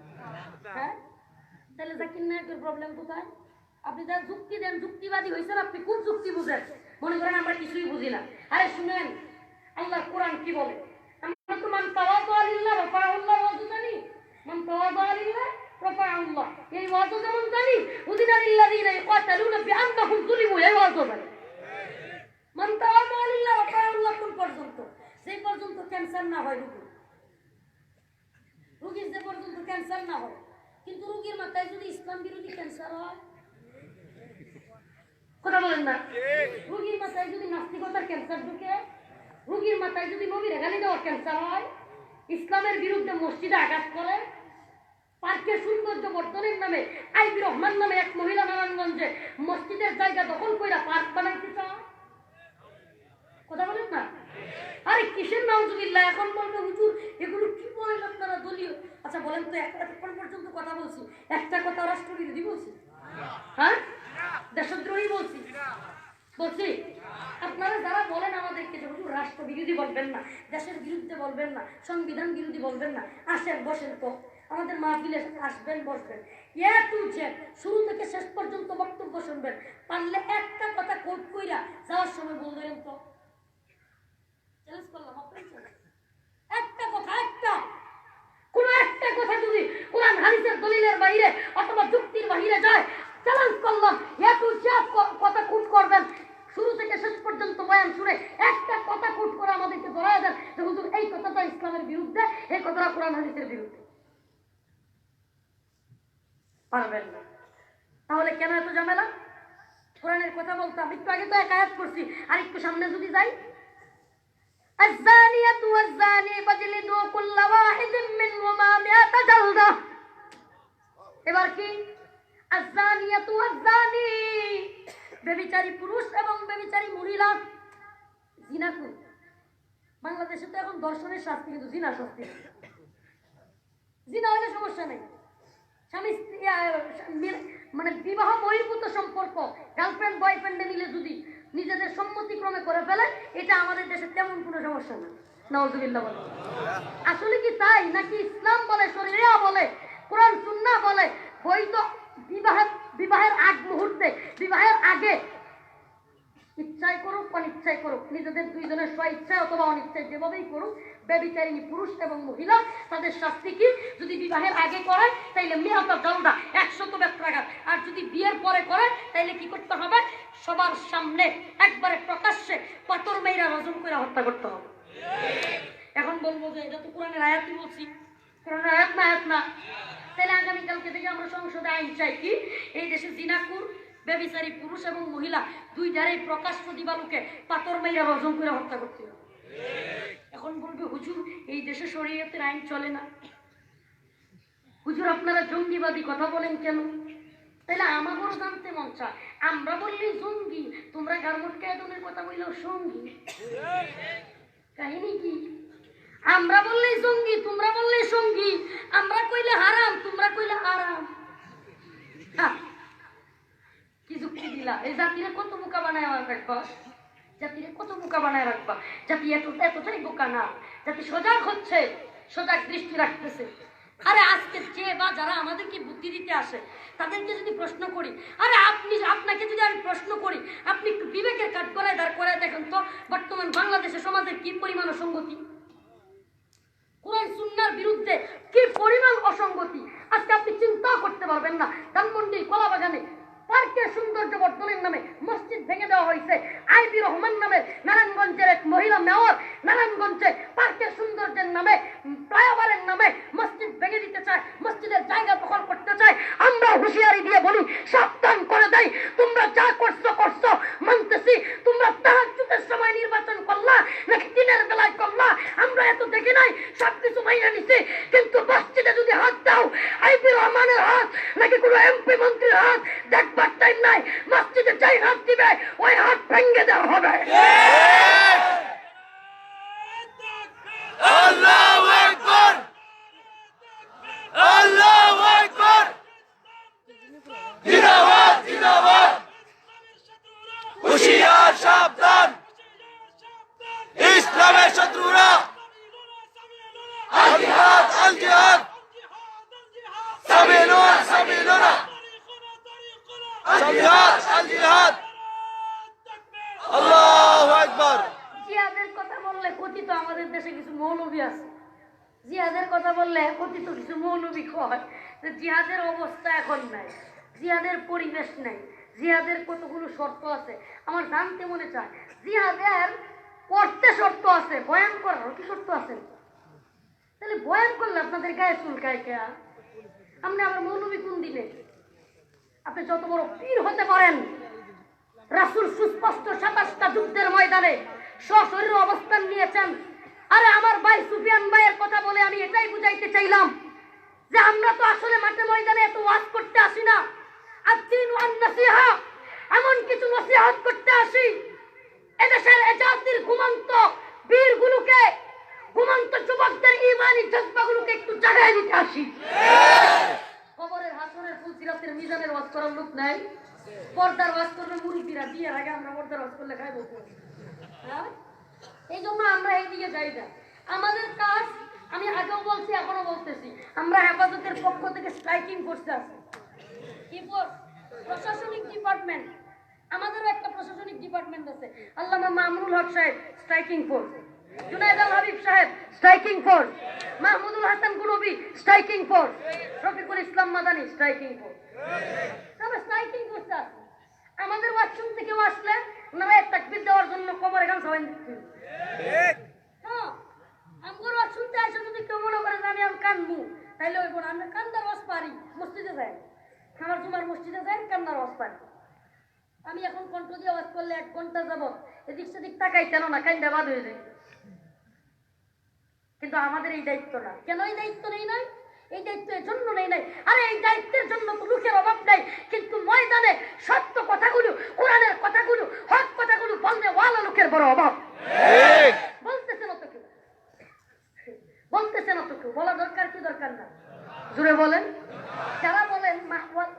হ্যাঁ, তাহলে জাকির নায়কের প্রবলেম কোথায়? আপনি যা যুক্তি দেন, যুক্তিবাদী হয়েছেন আপনি, কোন যুক্তি বুঝেন? মনে করেন আমরা কিছুই বুঝি না। আরে শুনেন আল্লাহ কোরআন কি বলে? আমরা তো মান তাওয়াদু লিল্লাহ রাফাআল্লাহ ওয়াজু জানি, মান তাওয়াদু লিল্লাহ রাফাআল্লাহ, এই ওয়াজু যেমন জানি, উযিনা লিল্লাযিনা ইয়াকাতালুনা বিআন্নাহুম যুলিমু, এই ওয়াজু জানি। মান তাওয়াদু লিল্লাহ রাফাআল্লাহ কোন পর্যন্ত? সেই পর্যন্ত ক্যান্সার না হয় রোগীর যে পর্যন্ত ক্যান্সার না হয়। কিন্তু রোগীর মাথায় যদি ইসলাম বিরোধী ক্যান্সার হয়, কথা বলেন না, রোগীর মাথায় যদি নাস্তিকতার ক্যান্সার ঢুকে, রোগীর মাথায় যদি নবীর গালি দেওয়ার ক্যান্সার হয়, ইসলামের বিরুদ্ধে মসজিদে আঘাত করে, পার্কের সৌন্দর্য বর্ধনের নামে আইবি রহমান নামে এক মহিলা নারায়ণগঞ্জে মসজিদের জায়গা দখল কইরা পার্ক বানাইতে চায়, কথা বলেন না। আরে কিসের নাউজুবিল্লাহ, এখন বলবে হুজুর এগুলো কি বলেন আপনারা দলীয়। আচ্ছা বলেন তো, এতক্ষণ পর্যন্ত কথা বলছি, একটা কথা রাষ্ট্রবিরোধী বলছি? হ্যাঁ, দেশদ্রোহী বলছি? বলছি? আপনারা যারা বলেন আমাদেরকে যে হুজুর রাষ্ট্র বিরোধী বলবেন না, দেশের বিরুদ্ধে বলবেন না, সংবিধান বিরোধী বলবেন না, আসেন বসেন তো আমাদের মাহফিলে আসবেন, বসবেন, এ টু জেড শুরু থেকে শেষ পর্যন্ত বক্তব্য শুনবেন, পারলে একটা কথা কোট কইরা যাওয়ার সময় বলবেন তো। চ্যালেঞ্জ করলাম আপনাদের, একটা কথা, কোন একটা কথা যদি কোরআন হাদিসের দলিলের বাইরে অথবা যুক্তির বাইরে যায়, চ্যালেঞ্জ করলাম এ টু জেড কথা কোট করবেন, শুরু থেকে শেষ পর্যন্ত বয়ান শুনে একটা কথা কোট করে আমাদেরকে ধরায় দেন যে হুজুর এই কথাটা ইসলামের বিরুদ্ধে, এই কথাটা কোরআন হাদিসের বিরুদ্ধে। পারবেন না, তাহলে কেন এত ঝামেলা? কোরআনের কথা বলতাম, একটু আগে তো এক আয়াত করছি, আর একটু সামনে যদি যাই, الزانية والزاني فاجلدوا كل واحد منهما 100 جلدة। এবার কি? الزانية والزاني, ব্যভিচারী পুরুষ এবং ব্যভিচারী মহিলা জিনা করে। বাংলাদেশে তো এখন দর্শনের শাস্তি, কিন্তু জিনা শাস্তি। জিনা হলে সমস্যা নেই, স্বামী মানে বিবাহ বহির্ভূত সম্পর্ক গার্লফ্রেন্ড বয়ফ্রেন্ডে মিলে যদি নিজেদের সম্মতিক্রমে করে ফেলে, এটা আমাদের দেশে তেমন কোনো সমস্যা না। নাউজুবিল্লাহ বলে। আসলে কি তাই নাকি ইসলাম বলে, শরিয়া বলে, কোরআন সুন্নাহ বলে বৈধ বিবাহের আগ মুহূর্তে, বিবাহের আগে ইচ্ছায় করুক অনিচ্ছায় করুক, নিজেদের দুইজনের স্ব ইচ্ছায় অথবা অনিচ্ছায় যেভাবেই করুক, ব্যভিচারিণী পুরুষ এবং মহিলা তাদের শাস্তি কি? যদি বিবাহের আগে করে তাইলে 100 জলদা, 100 বেত্রাঘাত, আর যদি বিয়ের পরে করে তাইলে কি করতে হবে? সবার সামনে একবারে প্রকাশ্যে পাথর মেয়েরা রজম করে হত্যা করতে হবে। এখন বলবো যে এটা তো কোরআনের আয়াতই বলছি, কোরআনের আয়াত না, তাহলে আগামীকালকে থেকে আমরা সংসদে আইন চাই কি এই দেশে জিনাকুর, ব্যভিচারী পুরুষ এবং মহিলা দুইটারই প্রকাশ্য দিবালোকে পাথর মেয়েরা রজম করে হত্যা করতে হবে। এখন বলবে হুজুর এই দেশে শরীয়তের আইন চলে না, হুজুর আপনারা জঙ্গিবাদী কথা বলেন কেন? তাহলে আমাদেরও জানতে মন চায়, আমরা বললেই জঙ্গি, তোমরা গার্মট কায়দনের কথা বললেও সঙ্গী, কাহিনী কি? আমরা বললেই জঙ্গি, তোমরা বললেই সঙ্গী, আমরা কইলে হারাম, তোমরা কইলে আরাম। কি যুক্তি দিলা? এই জাতিরে কত বোকা বানায় আমার একবার। জাতিরে কত বোকা বানায় রাখবা? জাতি এতটাই বোকা না, জাতি সজাগ হচ্ছে, সজাগ দৃষ্টি রাখতেছে। আরে আজকে যে বা যারা আমাদেরকে বুদ্ধি দিতে আসে তাদেরকে যদি প্রশ্ন করি, আরে আপনাকে যদি আমি প্রশ্ন করি, আপনি একটু বিবেকের কাঠ করায় দাঁড় করায় দেখেন তো বর্তমান বাংলাদেশের সমাজের কি পরিমাণ অসঙ্গতি, কোরআন সুন্নাহর বিরুদ্ধে কি পরিমাণ অসঙ্গতি আজকে আপনি চিন্তাও করতে পারবেন না। ধানমন্ডি কলাবাগানে পার্কের সৌন্দর্য বর্ধনের নামে মসজিদ ভেঙে দেওয়া হয়েছে। আইবি রহমান নামের নারায়ণগঞ্জের এক মহিলা মেয়র নারায়ণগঞ্জে পার্কের সৌন্দর্যের নামে, ফ্লাইওভারের নামে মসজিদ ভেঙে দিতে চায়, মসজিদের জায়গা দখল করতে চায়। আমরা হুঁশিয়ারি দিয়ে বলি, সাবধান করে দেয়, তোমরা যা করছো করছো মানতেছি, তোমরা তাহাজ্জুদের সময় নির্বাচন করলা নাকি দিনের বেলায় করলা আমরা এত দেখি নাই, সবকিছু মাইনা নিছি, কিন্তু মসজিদে যদি হাত দাও আইবি রহমানের হাত নাকি কোনো এমপি মন্ত্রীর হাত দেখবার টাইম নাই। মসজিদে যাই হাত দিবে ওই হাত ভেঙে দেওয়া হবে। আল্লাহু আকবার, আল্লাহু আকবার, জিন্দাবাদ জিন্দাবাদ, হুঁশিয়ার সাবধান, ইসলামের শত্রুরা, আল জিহাদ আল জিহাদ, সাবিলুনা সাবিলুনা, আল জিহাদ আল জিহাদ, আল্লাহু আকবার। জিহাদের কথা বললে কথিত আমাদের দেশে কিছু মৌলবী আছে, জিহাদের কথা বললে কথিত কিছু মৌলবী কয় যে জিহাদের অবস্থা এখন নাই, জিহাদের পরিবেশ নাই, জিহাদের কতগুলো শর্ত আছে। আমার জানতে মনে চায় জিহাদের করতে শর্ত আছে, বয়ান করার কি শর্ত আছে? তাহলে বয়ান করলে আপনাদের গায়ে চুলকায় কে? আপনি আমার মৌলবী কোন দিলে? আপনি যত বড় পীর হতে পারেন, রাসূল সুস্পষ্ট 27টা যুদ্ধের ময়দানে সশরীর অবস্থান নিয়েছেন। আরে আমার ভাই সুফিয়ান ভাইয়ের কথা বলে আমি এটাই বুঝাইতে চাইলাম যে আমরা তো আসলে মাঠে ময়দানে এত ওয়াজ করতে আসি না, আদ-দীনু আন-নাসিহা, এমন কিছু নসিহত করতে আসি। এদেশের জাতির ঘুমন্ত বীরগুলোকে, ঘুমন্ত যুবকদের ঈমানি জজ্বাগুলোকে একটু জাগায় দিতে আসি। কবরের হাসরের ফুলসিরাতের মিজানের ওয়াজ করার লোক নাই, পর্দার ওয়াজ করবে মুরিদিরা, বিয়ের আগে আমরা পর্দার ওয়াজ করলে খাই বলবো। হ্যাঁ, এই জন্য আমরা এইদিকে যাই না। আমাদের কাজ, আমি আগেও বলছি এখনো বলতেছি, আমরা হেফাজতের পক্ষ থেকে স্ট্রাইকিং ফোর্স আছে। কি ফোর্স? প্রশাসনিক ডিপার্টমেন্ট, আমাদেরও একটা প্রশাসনিক ডিপার্টমেন্ট আছে। আল্লামা Mamunul Haque Saheb striking force, Junaid Al Habib Saheb striking force, Mahmudul Hasan গুনবি striking force, Rafiqul Islam Madani striking force, তবে স্ট্রাইকিং ফোর্স আছে। আমাদের ওয়াশরুম থেকে আসলে নারায়ে তাকবীর দেওয়ার জন্য কোমর এখানে সবাই দিচ্ছে। হ্যাঁ, আমগর ওয়াশরুম তে এসে যদি কেউ মনে করে যে আমি কান্দবো, তাইলে ওই বোন আমরা কান্দার ওয়াজ পারি, মসজিদে যাই, আমার জুমার মসজিদে যাই, কান্দার ওয়াজ পারি। আমি এখন কণ্ঠ দিয়ে ওয়াজ করলে 1 ঘন্টা যাবত এদিক সেদিক তাকাই কেন না, কান্দা বাদ হয়ে যায়। কিন্তু আমাদের এই দায়িত্ব না। কেন এই দায়িত্ব নেই নাই? এই দায়িত্ব এর জন্য নেই নাই, আরে এই দায়িত্বের জন্য তো লোকের অভাব নাই, কিন্তু ময়দানে সত্য কথাগুলো, কোরআনের কথাগুলো, হক কথাগুলো বলতে ওয়ালা লোকের বড় অভাব। বলতেছে না তো কেউ, বলতেছে না তো কেউ, বলা দরকার কি দরকার না? জুড়ে বলেন। যারা বলেন মাহওয়াল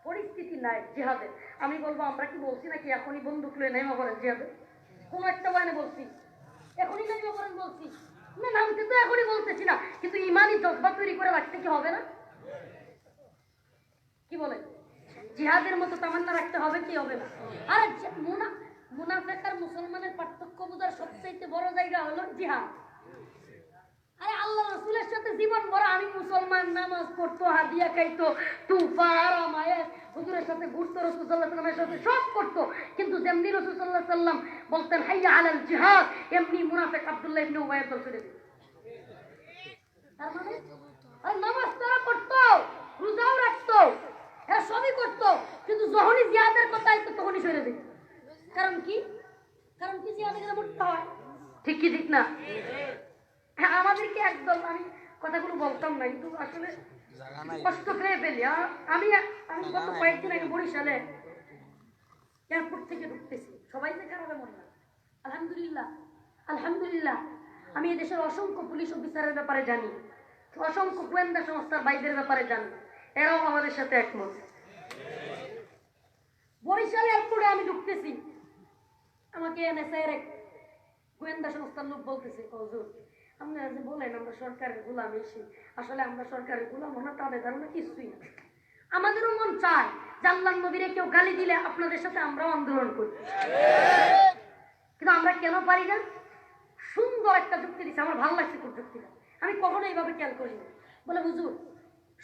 পরিস্থিতি নাই জিহাদের, আমি বলবো আমরা কি বলছি নাকি এখনই বন্দুক লয়ে নেমে পড়েন জিহাদে? কোনো একটা বয়ানে বলছি এখনই নেমে পড়েন বলছি না? নামতে তো এখনই বলতেছি না, কিন্তু ইমানি জজ্বা তৈরি করে রাখতে কি হবে না? কি বলেন? জিহাদের মতো তামান্না রাখতে হবে কি হবে না? আরে মুনাফিক আর মুসলমানের পার্থক্য বোঝার সবচেয়ে বড় জায়গা হলো জিহাদ। আরে আল্লাহ রাসূলের সাথে জীবন ভরা আমি মুসলমান, নামাজ পড়তো, হাদিয়া খাইতো, তুফা আরাম আয়াত, হুজুরের সাথে ঘুরতো, রাসূল সাল্লাল্লাহু আলাইহি ওয়াসাল্লামের সাথে সব করতো, কিন্তু যেমনি রাসূল সাল্লাল্লাহু আলাইহি ওয়াসাল্লাম বলতেন হাইয়া আলাল জিহাদ, এমনি মুনাফিক আব্দুল্লাহ ইবনে উবাইয়ের দল ছেড়ে দিত। তার মানে আর নামাজ তারা পড়তো, রোজাও রাখতো, এরা সবই করতো, কিন্তু যখনই জিহাদের কথা আইতো তখনই ছেড়ে দিত। কারণ কি? কারণ কি? জিহাদে গেলে মরতে হয়। ঠিক কি ঠিক না? হ্যাঁ, আমাদেরকে একদল, আমি কথাগুলো বলতাম না, কিন্তু আসলে কষ্ট পেয়ে ফেলি। আমি গত কয়েকদিন আগে বরিশালে এয়ারপোর্ট থেকে ঢুকতেছি, সবাই যে খারাপ এমন না, আলহামদুলিল্লাহ আলহামদুলিল্লাহ। আমি এদেশের অসংখ্য পুলিশ অফিসারের ব্যাপারে জানি, অসংখ্য গোয়েন্দা সংস্থার ভাইদের ব্যাপারে জানি, এরাও আমাদের সাথে একমত। বরিশাল এয়ারপোর্টে আমি ঢুকতেছি, আমাকে এনএসআই এর গোয়েন্দা সংস্থার লোক বলতেছে, হুজুর আপনারা যে বলেন আমরা সরকারের গোলাম, এসে আসলে আমরা সরকারের গোলাম না, তাদের ধারণা কিছুই না। আমাদেরও মন চায় যে আল্লাহর নবীরে কেউ গালি দিলে আপনাদের সাথে আমরাও আন্দোলন করি, কিন্তু আমরা কেন পারি না? সুন্দর একটা যুক্তি দিচ্ছে, আমার ভালো লাগছে খুব যুক্তিটা, আমি কখনো এইভাবে খেয়াল করি না। বলে হুজুর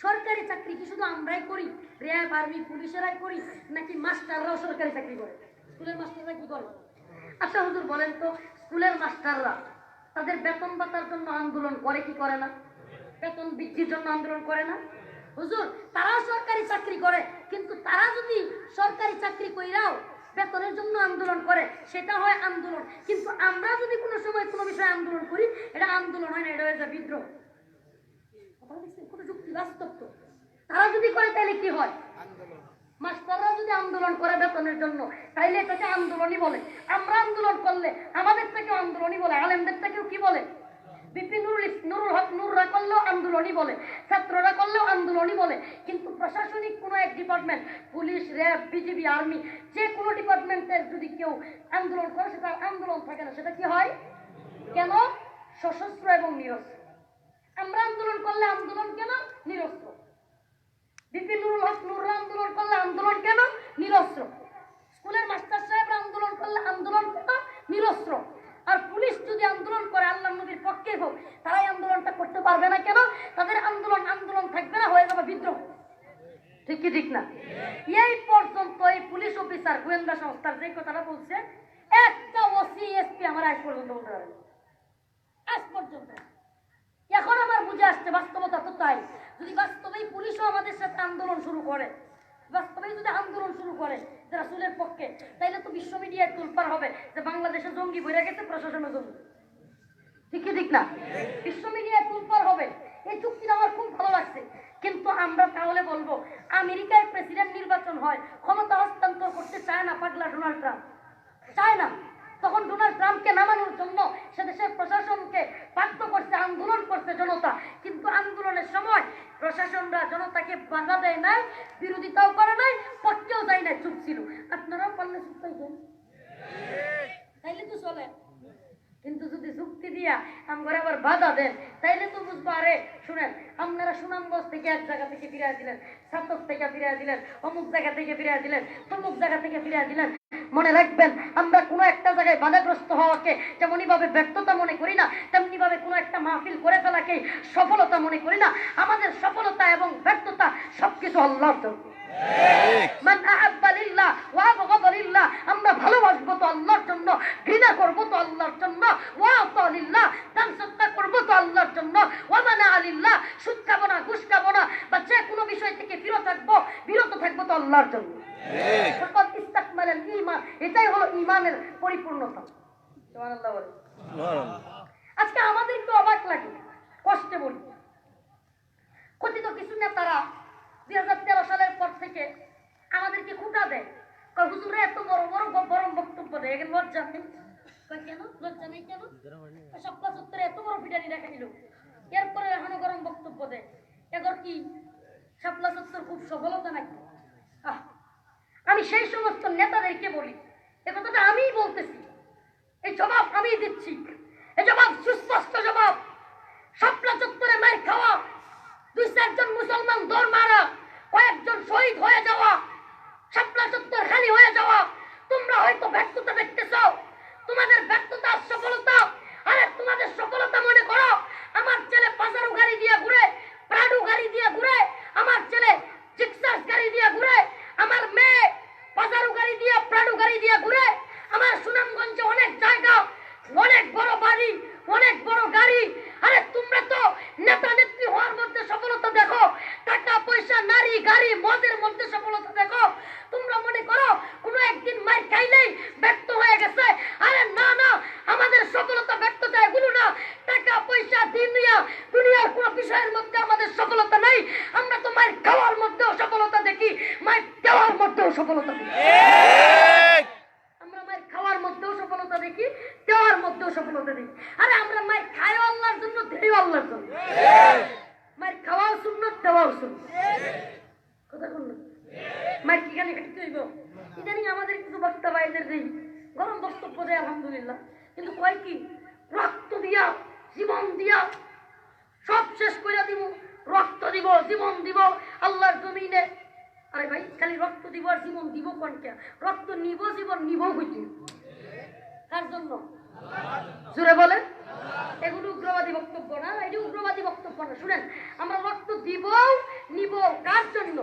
সরকারি চাকরি কি শুধু আমরাই করি, র্যাব আর্মি পুলিশেরাই করি, নাকি মাস্টাররাও সরকারি চাকরি করে? স্কুলের মাস্টাররা কি করে? আচ্ছা হুজুর বলেন তো, স্কুলের মাস্টাররা তাদের বেতন ভাতার জন্য আন্দোলন করে কি করে না? বেতন বৃদ্ধির জন্য আন্দোলন করে না? হুজুর তারাও সরকারি চাকরি করে, কিন্তু তারা যদি সরকারি চাকরি কইরাও বেতনের জন্য আন্দোলন করে, সেটা হয় আন্দোলন। কিন্তু আমরা যদি কোনো সময় কোনো বিষয়ে আন্দোলন করি, এটা আন্দোলন হয় না, এটা হয়ে যায় বিদ্রোহ। কোনো যুক্তি বাস্তব তো। তারা যদি করে তাহলে কি হয়? মাস্টাররা যদি আন্দোলন করে বেতনের জন্য, তাইলে এটাকে আন্দোলনই বলে। আমরা আন্দোলন করলে আমাদের থেকেও আন্দোলনই বলে, আলেমদের থেকেও কি বলে? বিপি নুরুল হক নুররা করলেও আন্দোলনই বলে, ছাত্ররা করলেও আন্দোলনই বলে। কিন্তু প্রশাসনিক কোনো এক department, police RAB BGB army, যে কোনো ডিপার্টমেন্টের যদি কেউ আন্দোলন করে, সেটা আন্দোলন থাকে না, সেটা কি হয়? কেন? সশস্ত্র এবং নিরস্ত্র। আমরা আন্দোলন করলে আন্দোলন কেন? নিরস্ত্র। বিপি নুরুল হক নুররা আন্দোলন করলে আন্দোলন কেন? নিরস্ত্র। স্কুলের মাস্টার সাহেবরা আন্দোলন করলে আন্দোলন কেন? নিরস্ত্র। আর পুলিশ যদি আন্দোলন করে আল্লাহর নবীর পক্ষে হোক, তারাই আন্দোলনটা করতে পারবে না কেন? তাদের আন্দোলন থাকবে না, হয়ে যাবে বিদ্রোহ। ঠিক কি ঠিক না? এই পর্যন্ত এই পুলিশ অফিসার গোয়েন্দা সংস্থার যে কথাটা বলছে, একটা ওসি এসপি আমার আজ পর্যন্ত বলতে পারে না। আজ পর্যন্ত। এখন আমার বুঝে আসছে বাস্তবতা তো তাই। যদি বাস্তবেই পুলিশও আমাদের সাথে আন্দোলন শুরু করে, বাস্তবেই যদি আন্দোলন শুরু করে যারা রাসূলের পক্ষে, তাইলে তো বিশ্ব মিডিয়ায় তোলপাড় হবে যে বাংলাদেশে জঙ্গি বইরা গেছে, প্রশাসনে জঙ্গি। ঠিক কি ঠিক না? বিশ্ব মিডিয়ায় তোলপাড় হবে। এই চুক্তিটা আমার খুব ভালো লাগছে। কিন্তু আমরা তাহলে বলবো, আমেরিকায় প্রেসিডেন্ট নির্বাচন হয়, ক্ষমতা হস্তান্তর করতে চায় না পাগলা ডোনাল্ড ট্রাম্প, চায় না। তখন ডোনাল্ড ট্রাম্পকে নামানোর জন্য সে দেশের প্রশাসনকে বাধ্য করছে, আন্দোলন করছে জনতা। কিন্তু আন্দোলনের সময় প্রশাসনরা জনতাকে বাধা দেয় নাই, বিরোধিতাও করে নাই, পক্ষেও যায় না, চুপ ছিল। আপনারাও পারলে চুপ থাকবেন, তাইলে তো চলে। কিন্তু যদি যুক্তি দিয়া আমরা আবার বাধা দেন, তাইলে তো বুঝবো, আরে শুনেন, আপনারা সুনামগঞ্জ থেকে এক জায়গা থেকে ফিরিয়ে দিলেন, সাতক থেকে ফিরিয়ে দিলেন, অমুক জায়গা থেকে ফিরিয়ে দিলেন, তমুক জায়গা থেকে ফিরিয়ে দিলেন। মনে রাখবেন, আমরা কোনো একটা জায়গায় বাধাগ্রস্ত হওয়াকে যেমনই ভাবে ব্যর্থতা মনে করি না, তেমনি ভাবে কোনো একটা মাহফিল করে ফেলাকে সফলতা মনে করি না। আমাদের সফলতা এবং ব্যর্থতা সবকিছু আল্লাহর জন্য। মান আহাব্বা লিল্লাহ ওয়া আবগাদা লিল্লাহ, আমরা ভালোবাসবো তো আল্লাহর জন্য, ঘৃণা করবো তো আল্লাহর জন্য, ওয়া আতা লিল্লাহ, দান সদকা করবো তো আল্লাহর জন্য, ওয়া মানা লিল্লাহ, সুদ খাবো না, ঘুষ খাবো না, বা যে কোনো বিষয় থেকে বিরত থাকবো তো আল্লাহর জন্য। ফাকাদ ইস্তাকমালাল ঈমান, এটাই হলো ঈমানের পরিপূর্ণতা। সুবহানাল্লাহ বলেন। আজকে আমাদের একটু অবাক লাগে, কষ্টে বলি, কথিত কিছু নেতারা 2013 সালের পর থেকে আমাদেরকে খুঁটা দেয়, হুজুরে এত বড় বড় গরম বক্তব্য দেয়, এখানে লজ্জা নেই। কেন লজ্জা নেই? কেন? সপ্তাহ সত্তরে এত বড় পিটানি দেখা দিল, এরপরে এখনো গরম বক্তব্য দেয়। এগর কি শাপলা সত্তর খুব সফলতা নাকি? আমি সেই সমস্ত নেতাদেরকে বলি, এ কথাটা আমিই বলতেছি, এই জবাব আমি দিচ্ছি, এই জবাব সুস্পষ্ট জবাব। শাপলা চত্বরে মার খাওয়া, 2-4 জন মুসলমান দৌড় মারা, কয়েকজন শহীদ হয়ে যাওয়া, শাপলা চত্বর খালি হয়ে যাওয়া, তোমরা হয়তো ব্যর্থতা দেখতেছ। তোমাদের ব্যর্থতা সফলতা, আরে তোমাদের সফলতা মনে করো আমার ছেলে পাজারো গাড়ি দিয়ে ঘুরে, প্রাডু গাড়ি দিয়ে ঘুরে, আমার ছেলে জিক্সাস গাড়ি দিয়ে ঘুরে, আমার মেয়ে পাজারো গাড়ি দিয়ে প্রাডু গাড়ি দিয়ে ঘুরে, আমার সুনামগঞ্জে অনেক জায়গা, অনেক বড় বাড়ি, অনেক বড় গাড়ি। আরে তোমরা তো নেতা নেত্রী হওয়ার মধ্যে সফলতা দেখো, টাকা পয়সা নারী গাড়ি মদের মধ্যে সফলতা দেখো। তোমরা মনে করো কোনো একদিন মার খাইলেই ব্যর্থ হয়ে গেছে। আরে না না, আমাদের সফলতা ব্যর্থতা এগুলো না, টাকা পয়সা দুনিয়ার কোনো বিষয়ের মধ্যে আমাদের সফলতা নাই। আমরা তো মার খাওয়ার মধ্যেও সফলতা দেখি, মার দেওয়ার মধ্যেও সফলতা দেখি। আমরা মার খাওয়ার মধ্যেও সফলতা দেখি, দেওয়ার মধ্যেও সফলতা দেখি। আরে আমরা মার খাইও আল্লাহর জন্য, দেও আল্লাহর জন্য। মার খাওয়াও সুন্নাত, দেওয়াও সুন্নাত। কথা বলুন, মার কি গানে খাইতে হইব? ইদানিং আমাদের কিছু বক্তা ভাইদের যে গরম বক্তব্য আলহামদুলিল্লাহ, কিন্তু কয় কি রক্ত দিয়া জীবন দিয়া সব শেষ করে দিব, রক্ত দিব জীবন দিব আল্লাহর জমিনে। আরে ভাই খালি রক্ত দিব আর জীবন দিব কোনটা? রক্ত নিব জীবন নিব হইতে কার জন্য? জোরে বলে। এগুলো উগ্রবাদী বক্তব্য না, এটি উগ্রবাদী বক্তব্য না। শুনেন, আমরা রক্ত দিব নিব কার জন্য?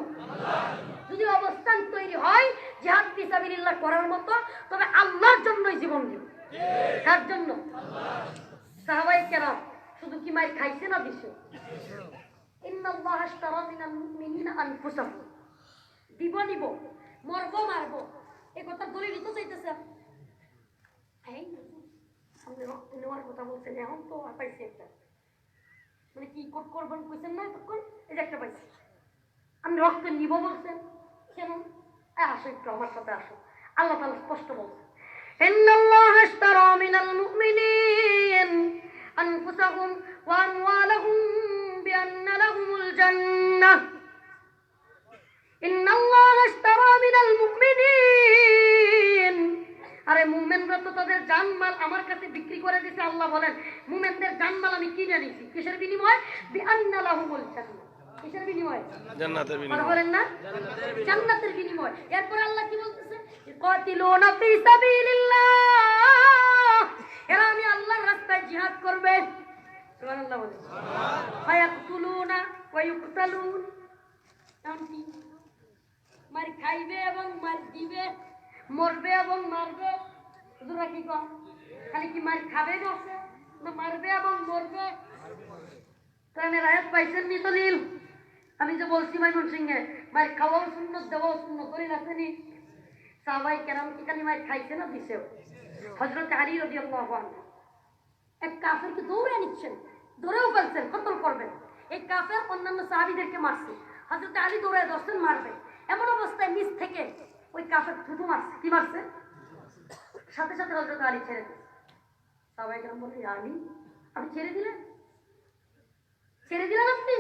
যদি অবস্থান তৈরি হয় জিহাদ ফিসাবিলিল্লাহ করার মতো, তবে আল্লাহর জন্যই জীবন দিব। কার জন্য? সাহাবায়ে কেরাম শুধু কি মার খাইছে না দিছে? ইন্নাল্লাহ আশতারা মিনাল মুমিনিনা আনফুসাহুম, দিব নিব মরবো মারবো এই কথা দলিল তো চাইতেছে। এই সামনে রক্ত নেওয়ার কথা বলছেন, এখন তো পাইছে একটা, মানে কি কোট করবেন কইছেন না তখন, এই যে একটা পাইছি। আমি রক্ত নিব বলছেন কেন? আসো একটু আমার সাথে আসো। আল্লাহ তাআলা স্পষ্ট বলছেন, ইন্নাল্লাহ আশতারা মিনাল মুমিনিন আনফুসাহুম ওয়া আমওয়ালাহুম বিআন্না লাহুমুল জান্নাহ। ইন্নাল্লাহ আশতারা মিনাল মুমিনিন, আরে মুমিনরা তো তাদের জানমাল আমার কাছে বিক্রি করে দিয়েছে। আল্লাহ বলেন মুমিনদের জানমাল আমি কিনে নিয়েছি। কিসের বিনিময়ে? বিআন্না লাহুমুল জান্নাহ। কিসের বিনিময়ে? জান্নাতের কথা বিনিময়ে। বলেন না, জান্নাতের বিনিময়। এরপর আল্লাহ কি বলতেছে? কাতিলুনা ফি সাবিলিল্লাহ, এরা আমি আল্লাহর রাস্তায় জিহাদ করবে। সুবহানাল্লাহ বলে। ফায়াকতুলুনা ওয়া ইউকতালুন, কি মার খাইবে এবং মার দিবে, মরবে এবং মারবে। হুজুরা কি কয়? খালি কি মার খাবে বসে না মারবে এবং মরবে? কোরআনের আয়াত পাইছেন নি দলিল? আমি যে বলছি ময়মনসিংহে মার খাওয়াও সুন্নত দেওয়াও সুন্নত, দলিল আছে নি? সাহাবায়ে কেরাম কি খালি মার খাইছে না দিছে? হযরত আলী রাদিয়াল্লাহু আনহু এক কাফেরকে দৌড়ে নিচ্ছেন, ধরেও ফেলছেন, কতল করবেন। এই কাফের অন্যান্য সাহাবীদেরকে মারছে, হযরত আলী দৌড়ে ধরছেন মারবে। এমন অবস্থায় নিচ থেকে ওই কাফের থুতু মারছে। কি মারছে? সাথে সাথে হযরত আলী ছেড়ে দিয়েছে। সাহাবায়ে কেরাম বললেন, আলী আপনি ছেড়ে দিলেন? ছেড়ে দিলেন আপনি?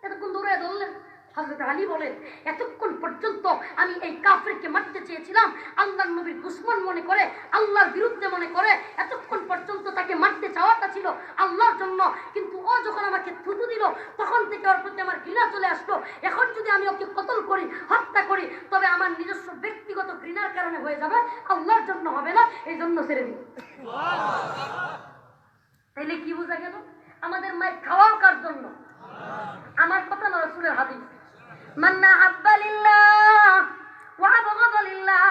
এতক্ষণ দৌড়ে ধরলেন। হযরত আলী বলেন, এতক্ষণ পর্যন্ত আমি এই কাফেরকে মারতে চেয়েছিলাম আল্লাহর নবীর দুশমন মনে করে, আল্লাহর বিরুদ্ধে মনে করে। এতক্ষণ পর্যন্ত তাকে মারতে চাওয়াটা ছিল আল্লাহর জন্য, কিন্তু ও যখন আমাকে থুতু দিল তখন থেকে ওর প্রতি আমার ঘৃণা চলে আসলো। এখন যদি আমি ওকে কতল করি, হত্যা করি, তবে আমার নিজস্ব ব্যক্তিগত ঘৃণার কারণে হয়ে যাবে, আল্লাহর জন্য হবে না, এই জন্য ছেড়ে দিল। তাইলে কি বোঝা গেল? আমাদের মায়ের খাওয়াও কার জন্য? আমার কথা না, রাসূলের হাদিস। মান আহাব্বা লিল্লাহ ওয়া আবগাদা লিল্লাহ,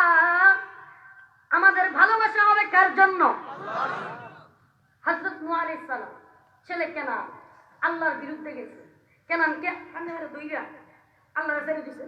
আমাদের ভালোবাসা হবে কার জন্য? হযরত নূহ আলাইহিস সালাম ছেলে কেনান আল্লাহর বিরুদ্ধে গেছে। কেনানকে আল্লাহর দইরা আল্লাহর ছেড়ে দিয়েছে।